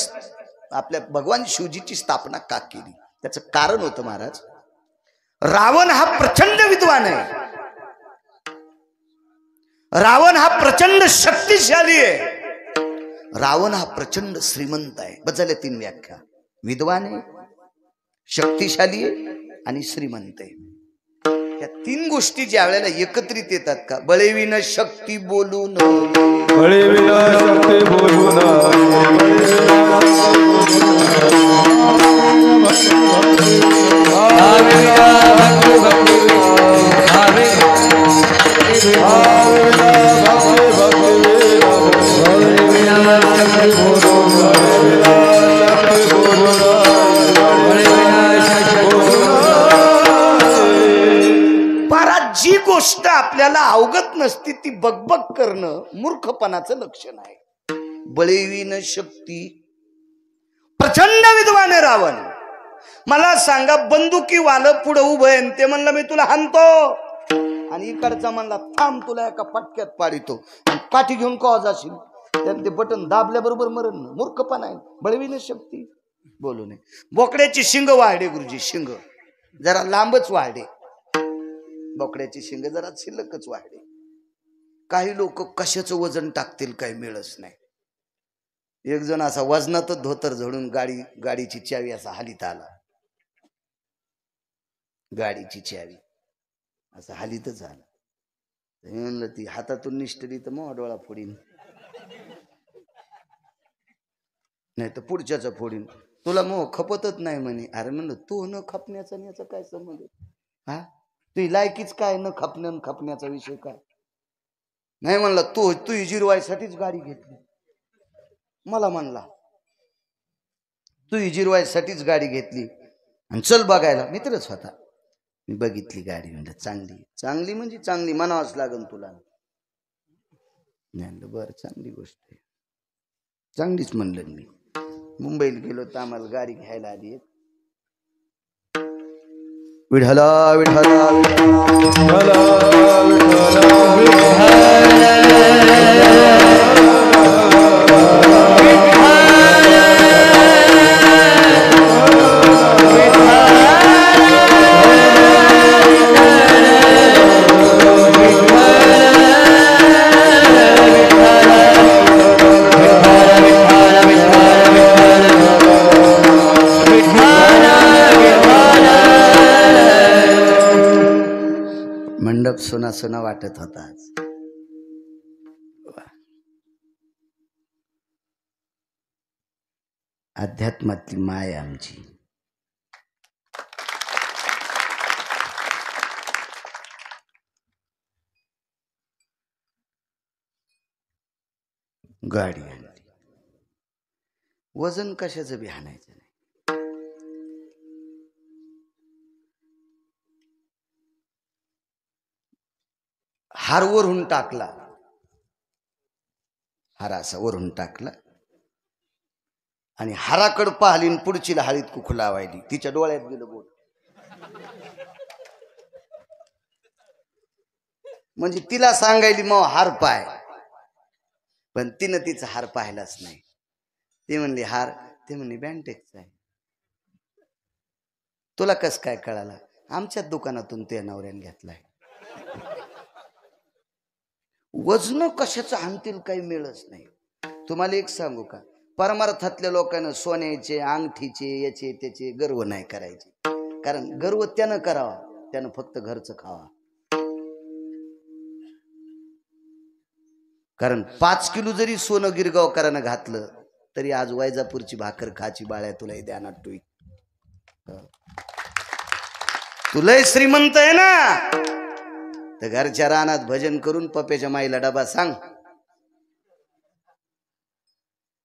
आपल्या भगवान शिवजीची स्थापना का केली. त्याचं कारण होतं महाराज. रावण हा प्रचंड विद्वान आहे. रावण हा प्रचंड शक्तिशाली आहे. रावण हा प्रचंड श्रीमंत आहे. बदलल्या 3 व्याख्या. विद्वान आहे, शक्तिशाली आहे आणि श्रीमंत आहे. या 3 गोष्टी ज्या वेळेला एकत्रित येतात का. बळेविन शक्ती बोलून बळेविन शक्ती बोलून जी गोष्ट आपल्याला अवगत नसती ती बकबक करणं मूर्खपणाचं लक्षण आहे. बळेविन शक्ती. प्रचंड विद्वान आहे रावण. मला सांगा बंदुकी वालं पुढं उभं आहे. ते म्हणलं मी तुला हाणतो. आणि इकडचा म्हणला थांब तुला एका फटक्यात पाडितो. काठी घेऊन कवा जाशील. त्याने ते बटन दाबल्याबरोबर मरण. मूर्खपणा आहे. बळेविन शक्ती बोलू नये. बोकड्याची शिंग वाढे गुरुजी. शिंग जरा लांबच वाढे. बोकड्याची शिंग जरा शिल्लकच वाढले. काही लोक कशाचं वजन टाकतील काही मिळच नाही. एक जण असा वजनातच धोतर झोडून गाडीची चावी असा हालीत आला. गाडीची चावी असं हालीतच आला. म्हणलं ती हातातून निष्ठली तर मग डोळा फोडीन नाही तर पुढच्याचा फोडीन. तुला मग खपतच नाही म्हणे. अरे म्हणलं तू न खपण्याचा आणि याचा काय संबंध. हा तुझी लायकीच काय न खपण्याचा विषय काय. नाही म्हणला तू जिरवायसाठीच गाडी घेतली. मला म्हणला तू जिरवायसाठीच गाडी घेतली. आणि चल बघायला. मित्रच होता. मी बघितली गाडी, म्हणलं चांगली. चांगली म्हणजे चांगली म्हणावंच लागन तुला. म्हणलं बरं चांगली गोष्ट आहे, चांगलीच म्हणलं. मी मुंबईला गेलो तर आम्हाला गाडी घ्यायला आली. विठला विठला मंडप सोना सोना वाटत होता आज. अध्यात्मातली माय आमची. गाडी आणली. वजन कशाचं बी आणायचं नाही. हार वरून टाकला, हार असा वरून टाकला आणि हाराकडं पाहिली आणि पुढचीला हळीत कुकू लावायली. तिच्या डोळ्यात गेलं बोट. म्हणजे तिला सांगायली मग हार पाय, पण तिनं तिचा हार पाहिलाच नाही. ती म्हणली हार, ते म्हणली बँटेकचा आहे. तुला कस काय कळाला? आमच्याच दुकानातून ते नवऱ्याने घेतलाय. वजन कशाचं आणतील काही मिळच नाही. तुम्हाला एक सांगू का, परमार्थातल्या लोकांना सोन्याचे अंगठीचे याचे त्याचे गर्व नाही करायचे. कारण गर्व त्यानं करावा, त्यानं फक्त घरचं खावा. कारण 5 किलो जरी सोनं गिरगावकरानं घातलं तरी आज वैजापूरची भाकर खाची बाळ्या तुलाही ध्यानात ठेवी. तुलाही श्रीमंत आहे ना, तर घरच्या रानात भजन करून पप्याच्या माईला डबा सांग.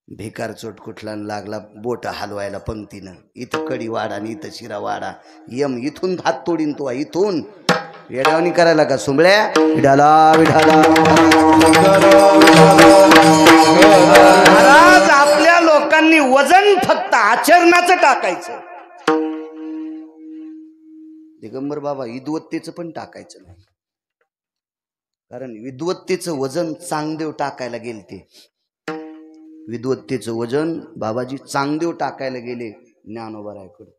भिकार चोट कुठला लागला बोट हलवायला पंक्तीनं, इथं कडी वाडा आणि इथं शिरा वाडा, यम इथून हात तोडीन तो इथून. वेडावणी करायला का सुंबळ्या? विढाला विढाला. महाराज आपल्या लोकांनी वजन फक्त आचरणाचं टाकायचं. दिगंबर बाबा विद्वत्तेचं पण टाकायचं नाही. कारण विद्वत्तेचं वजन चांगदेव टाकायला गेलते. विद्वत्तेचं वजन बाबाजी चांगदेव टाकायला गेले ज्ञानोबारायकडे.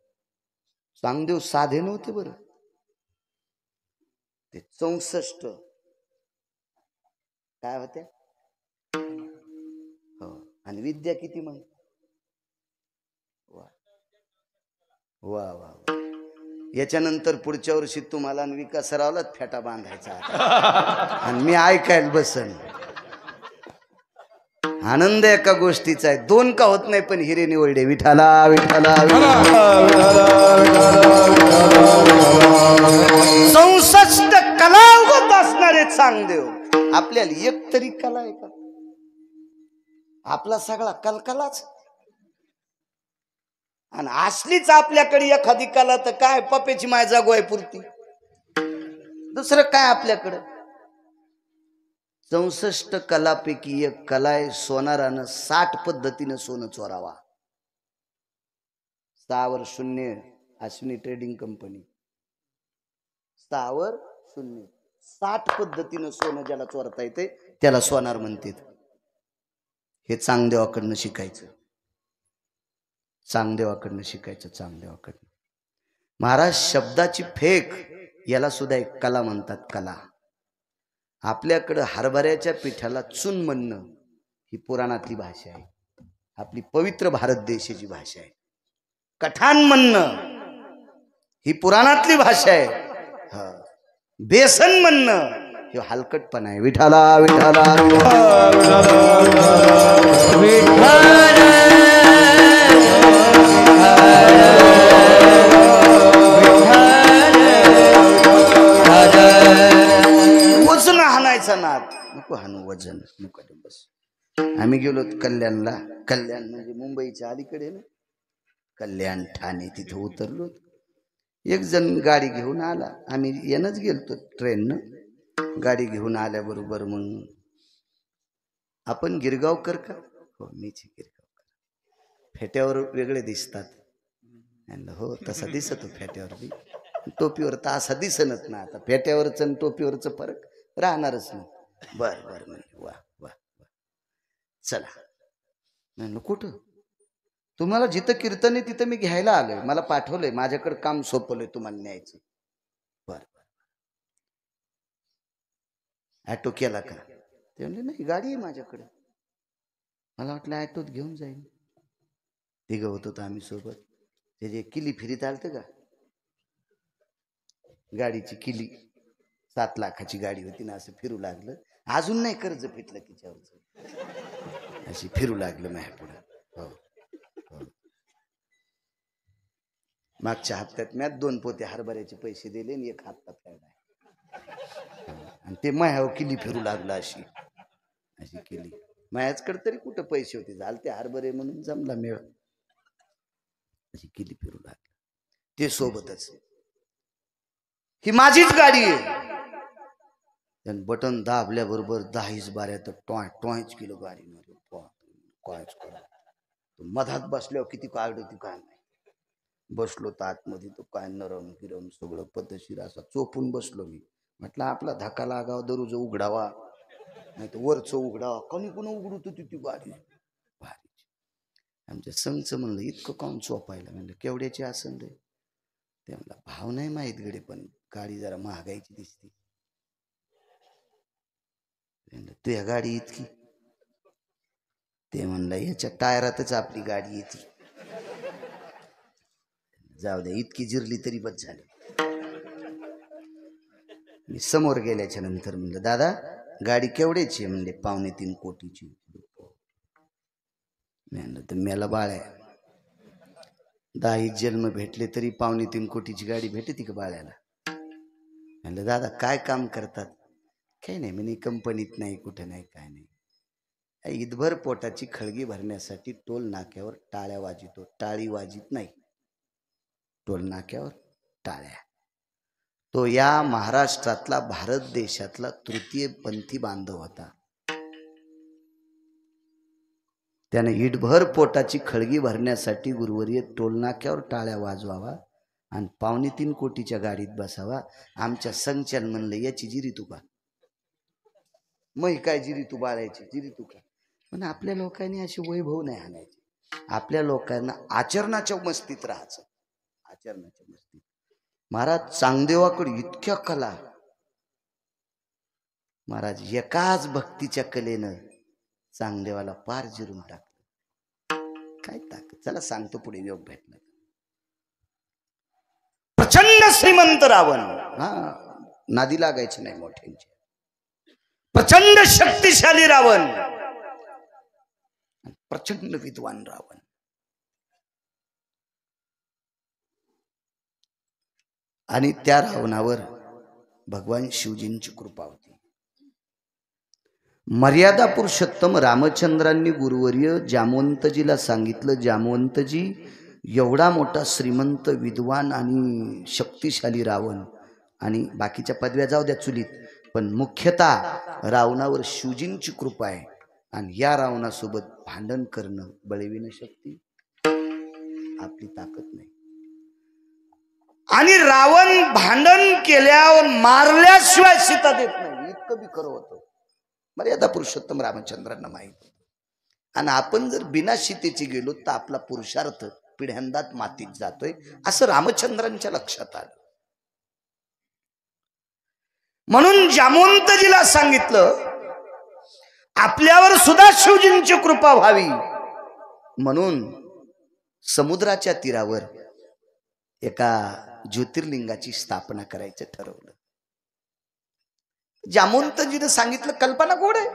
चांगदेव साधे नव्हते बरं. ते 64 काय होत्या हो. आणि विद्या किती मग? वा वा वा. याच्यानंतर पुढच्या वर्षी तुम्हाला विकासरावलाच फेटा बांधायचा आणि मी ऐकायला बसन. आनंद एका गोष्टीचा आहे, 2 का होत नाही, पण हिरे निवडले. विठाला विठाला 64 कला उगत असणारे चांगदेव. आपल्याला एक तरी कला आहे का? आपला सगळा कलकलाच. आणि असलीच आपल्याकडे एखादी कला तर काय पप्याची माय जागवाय पुरती, दुसरं काय आपल्याकडं? 64 कलापैकी एक कला आहे सोनारानं 60 पद्धतीनं सोनं चोरावा. 6 वर 0 अश्विनी ट्रेडिंग कंपनी. 6 वर 0 60 पद्धतीनं सोनं ज्याला चोरता येते त्याला सोनार म्हणतात. हे चांगदेवाकडनं शिकायचं, चांगदेवाकडनं शिकायचं, चांगदेवाकडनं. महाराज शब्दाची फेक याला सुद्धा एक कला म्हणतात. कला. आपल्याकडं हरभऱ्याच्या पिठाला चून म्हणणं ही पुराणातली भाषा आहे. आपली पवित्र भारत देशाची भाषा आहे. कठाण म्हणणं ही पुराणातली भाषा आहे. बेसन म्हणणं हे हलकटपणा आहे. विठाला विठाला वजन हाणायचा नाद नको हाणू. वजन नको. बस. आम्ही गेलो कल्याणला. कल्याण म्हणजे मुंबईच्या अलीकडे ना, कल्याण ठाणे. तिथं उतरलो. एक जण गाडी घेऊन आला, आम्ही येणंच गेलतो ट्रेननं. गाडी घेऊन आल्याबरोबर मग आपण गिरगावकर का? हो मीच गिरगावकर. फेट्यावर वेगळे दिसतात. हो तसा दिसत हो फेट्यावर बी, टोपीवर तर असा दिसनच ना. आता फेट्यावरच आणि टोपीवरच फरक राहणारच नाही. बर बर म्हणजे वा वा वा, चला. म्हणलं कुठं? तुम्हाला जिथं कीर्तन आहे तिथं मी घ्यायला आलोय, मला पाठवलंय, माझ्याकडे काम सोपवलंय तुम्हाला न्यायचं. बर बर. ॲटो केला का? ते म्हणले नाही गाडी आहे माझ्याकडे. मला वाटलं ॲटोत घेऊन जाईल. तिघं होतो तर आम्ही सोबत. ते जे किली फिरीत आलतं का, गाडीची किली 7 लाखाची गाडी होती ना, असं फिरू लागलं. अजून नाही कर्ज फिटलं तिच्यावरच, अशी फिरू लागलं माझ्या पुढं. हो हो. मागच्या हप्त्यात मी 2 पोते हरभऱ्याचे पैसे दिले आणि 1 हप्ता फेडला. आणि ते मायावर किली फिरू लागला, अशी अशी केली. मायाचकडे तरी कुठं पैसे होते, झाले ते हरभरे म्हणून जमला मेळ. अशी किली फिरू लागला ते सोबतच. ही माझीच गाडी आहे. त्यानं बटन दाबल्याबरोबर 10 बाऱ्यात टॉय टॉयच किलो गाडी मध्ये कायच करा. मधात बसल्यावर किती काढ होती काय नाही. बसलो तर आतमध्ये तो काय नरम गिरम सगळं पद्धतशीर असा चोपून बसलो मी. म्हटलं आपला धक्का लागावा, दररोज उघडावा, नाही तर वरचं उघडावा. कोणी कोण उघडत होती ती गाडी भारी. आमच्या संघचं म्हणलं इतकं काऊन चोपायला? म्हणलं केवढ्याची असन रे? ते म्हणलं भाव नाही माहीत गडे, पण गाडी जरा महागाईची दिसते. तुझ्या गाडी इतकी? ते म्हणलं याच्या टायरातच आपली गाडी येते. जाऊ द्या, इतकी जिरली तरी बस झाली. मी समोर गेल्याच्या नंतर म्हणलं दादा गाडी केवढ्याची आहे? म्हणले 2.25 कोटीची. म्हणलं तर मेला बाळ्या, 10 जन्म भेटले तरी 2.25 कोटीची गाडी भेटते का बाळ्याला? म्हणलं दादा काय काम करतात? काही नाही म्हणे, कंपनीत नाही, कुठं नाही, काय नाही. ईदभर पोटाची खळगी भरण्यासाठी टोल नाक्यावर टाळ्या वाजितो. टाळी वाजित नाही, टोल नाक्यावर टाळ्या. तो या महाराष्ट्रातला, भारत देशातला तृतीयपंथी बांधव होता. त्याने ईदभर पोटाची खळगी भरण्यासाठी गुरुवर्य टोल नाक्यावर टाळ्या वाजवावा आणि 2.25 कोटीच्या गाडीत बसावा. आमच्या संचलन म्हणलं याची जिरी तू का? मग काय जिरी तू बाळायची, जिरी तू का? पण आपल्या लोकांनी अशी वैभव नाही आणायची. आपल्या लोकांना आचरणाच्या मस्तीत राहायचं, आचरणाच्या मस्तीत. महाराज चांगदेवाकडे इतक्या कला. महाराज एकाच भक्तीच्या कलेनं चांगदेवाला पार जिरून टाकलं. काय ताकद! चला सांगतो पुढे योग भेटला. प्रचंड श्रीमंत रावण, हा नादी लागायची नाही मोठ्यांची. प्रचंड शक्तिशाली रावण, प्रचंड विद्वान रावण. आणि त्या रावणावर भगवान शिवजींची कृपा होती. मर्यादा पुरुषोत्तम रामचंद्रांनी गुरुवर्य जामवंतजीला सांगितलं, जामवंतजी एवढा मोठा श्रीमंत विद्वान आणि शक्तिशाली रावण, आणि बाकीच्या पदव्या जाऊ द्या चुलीत, पण मुख्यतः रावणावर शिवजींची कृपा आहे. आणि या रावणासोबत भांडण करणं बळविणं शक्ती आपली ताकद नाही. आणि रावण भांडण केल्यावर मारल्याशिवाय सीता देत नाही, इतकं बी खरं होतं. मर्यादा पुरुषोत्तम रामचंद्रांना माहित होतं. आणि आपण जर बिना सीतेची गेलो तर आपला पुरुषार्थ पिढ्यांदात मातीत जातोय, असं रामचंद्रांच्या लक्षात आलं. म्हणून जामवंतजीला सांगितलं आपल्यावर सुद्धा शिवजींची कृपा व्हावी, म्हणून समुद्राच्या तीरावर एका ज्योतिर्लिंगाची स्थापना करायचं ठरवलं. जामवंतजीने सांगितलं कल्पना गोड आहे,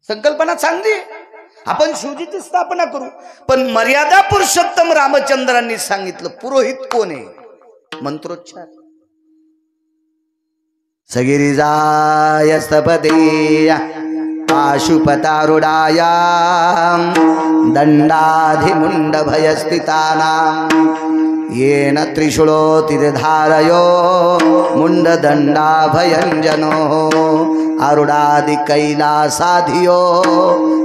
संकल्पना चांगली आहे, आपण शिवजीची स्थापना करू. पण मर्यादा पुरुषोत्तम रामचंद्रांनी सांगितलं पुरोहित कोण आहे? मंत्रोच्चार. सगिरिजाय स्तपते पाशुपतारुडाया दंडाधिमुंड भयस्थितानां येन त्रिशूलोतिधारयो मुंडदंडाभयंजनो आरुडादि कैलासाधियो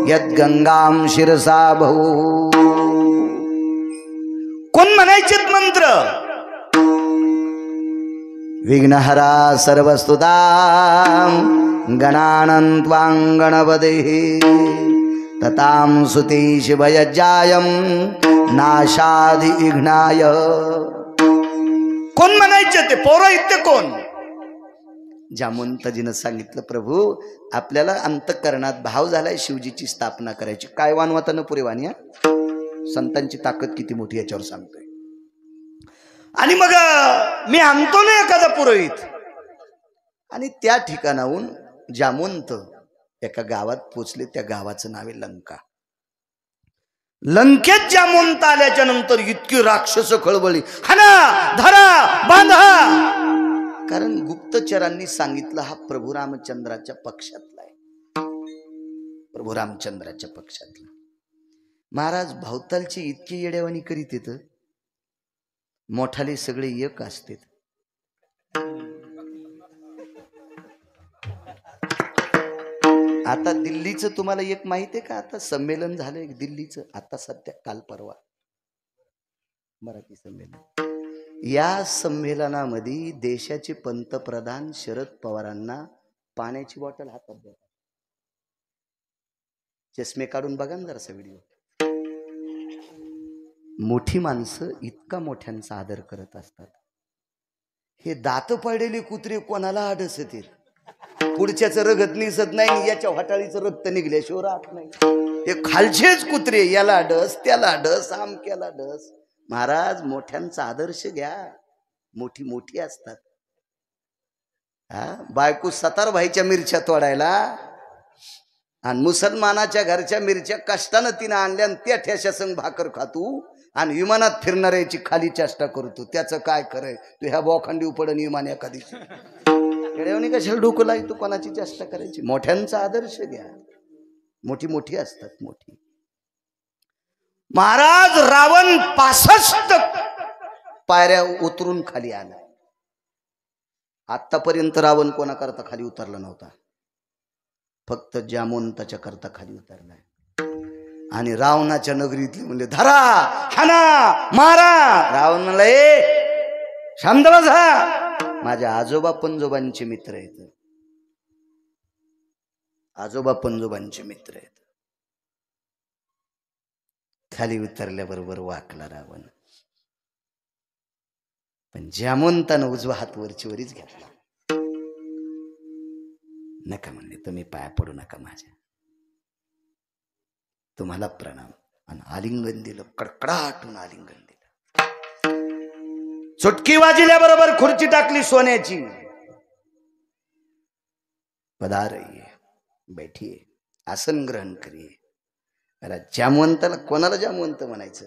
यद्गंगां शिरसा बहु. कोण म्हणायचे मंत्र? विघ्नहरा सर्वस्तुतां गणानन्त्वां गणपतिः ततां सुते शिवयज्जायं नाशादि विघ्नाय. कोण म्हणायचे ते पौरोहित्य कोण? जामवंतजीनं सांगितलं, प्रभू आपल्याला अंतःकरणात भाव झालाय शिवजीची स्थापना करायची. काय वानवतानं पुरे वानिया संतांची ताकद किती मोठी याच्यावर सांगतोय. आणि मग मी आणतो ना एखादा पुरोहित, आणि त्या ठिकाणाहून जामवंत एका गावात पोचले. त्या गावाचं नाव आहे लंका. लंकेत जामवंत आल्याच्या नंतर इतकी राक्षस खळबळी, हाना धरा बांधा. कारण गुप्तचरांनी सांगितलं हा प्रभू रामचंद्राच्या पक्षातला आहे. प्रभू रामचंद्राच्या पक्षातला. महाराज भावतालची इतकी येड्यावानी करीत येत, मोठाले सगळे एक असते. आता दिल्लीचं तुम्हाला एक माहित आहे का? आता संमेलन झालं एक दिल्लीचं, आता सध्या काल परवा मराठी संमेलन. या संमेलनामध्ये देशाचे पंतप्रधान शरद पवारांना पाण्याची बॉटल हातात देतात. चष्मे काढून बघा ना जरासा व्हिडिओ. मोठी माणसं इतका मोठ्यांचा आदर करत असतात. हे दात पडलेले कुत्रे कोणाला आडसतील? पुढच्याचं रगत निसत नाही, याच्या हटाळीचं रक्त निघल्याशिवाय राहत नाही. हे खालचेच कुत्रे, याला डस त्याला डस आमक्याला डस. महाराज मोठ्यांचा आदर्श घ्या. मोठी मोठी असतात. बायको सतार भाईच्या मिरच्या तोडायला, आणि मुसलमानाच्या घरच्या मिरच्या कष्टानं तिनं आणल्या, आणि त्या ठेशा संग भाकर खातू, आणि विमानात फिरणाऱ्याची खाली चेष्टा करतो. त्याचं काय खरंय? तू ह्या बोखंडी उपडन विमान एखादी खेड्यावणी कशाला डोकं लागतो कोणाची चेष्टा करायची? मोठ्यांचा आदर्श घ्या. मोठी मोठी असतात मोठी. महाराज रावण 65 पायऱ्या उतरून खाली आला. आतापर्यंत रावण कोणाकरता खाली उतरला नव्हता, फक्त जामवंताच्या करता खाली उतरलाय. आणि रावणाच्या नगरीतले म्हणले धरा हाना मारा. रावण म्हणला ए शांत बसा, माझ्या आजोबा पंजोबांचे मित्र आहेत. आजोबा पंजोबांचे मित्र आहेत. खाली उतरल्याबरोबर वाकला रावण. पण जामवंतानं उजवा हात वरचीवरीच घेतला. नका म्हणले, तुम्ही पाया पडू नका माझ्या, तुम्हाला प्रणाम. आणि आलिंगन दिलं, कडकडाटून आलिंगन दिलं. चुटकी वाजल्याबरोबर खुर्ची टाकली सोन्याची. पधारिये, बैठिये, आसन ग्रहण करिये. जामवंताला कोणाला जामवंत म्हणायचं?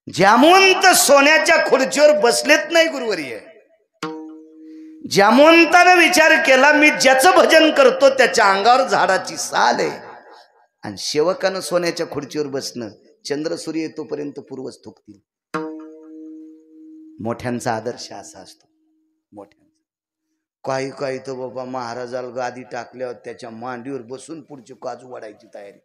जामवंत सोन्याच्या खुर्चीवर बसलेत नाही गुरुवर्य. जामवंतानं विचार केला, मी ज्याचं भजन करतो त्याच्या अंगावर झाडाची साल आहे, आणि सेवकानं सोन्याच्या खुर्चीवर बसणं, चंद्र सूर्य येतोपर्यंत पूर्वज थुकतील. मोठ्यांचा आदर्श असा असतो. मोठ्यांचा काही काही तर बाबा महाराजाला गादी टाकल्यावर त्याच्या मांडीवर बसून पुढची काजू वाढायची तयारी.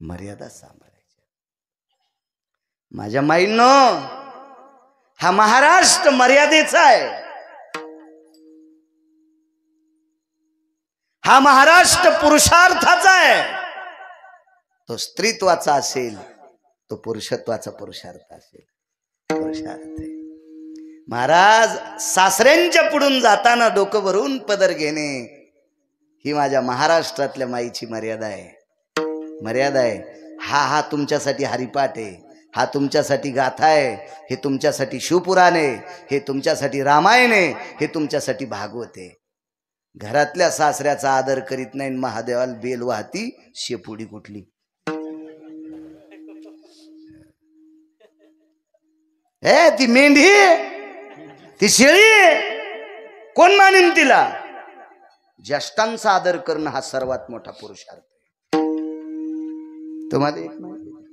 मर्यादा सांभाळायच्या. माझ्या माईंनो, हा महाराष्ट्र मर्यादेचा आहे. हा महाराष्ट्र पुरुषार्थाचा आहे. तो स्त्रीत्वाचा असेल, तो पुरुषत्वाचा पुरुषार्थ असेल. पुरुषार्थ आहे. महाराज सासऱ्यांच्या पुढून जाताना डोकं भरून पदर घेणे ही माझ्या महाराष्ट्रातल्या माईची मर्यादा आहे. मर्यादा आहे. हा तुमच्यासाठी हरिपाठ आहे, हा तुमच्यासाठी गाथा आहे, हे तुमच्यासाठी शिवपुराण आहे, हे तुमच्यासाठी रामायण आहे, हे तुमच्यासाठी भागवत आहे. घरातल्या सासऱ्याचा आदर करीत नाही, महादेवाला बेल वाहती शेपुडी कुठली. ती मेंढी, ती शेळी, कोण मानेन तिला? ज्येष्ठांचा आदर करणं हा सर्वात मोठा पुरुषार्थ आहे. तुम्हाला एक माहिती आहे?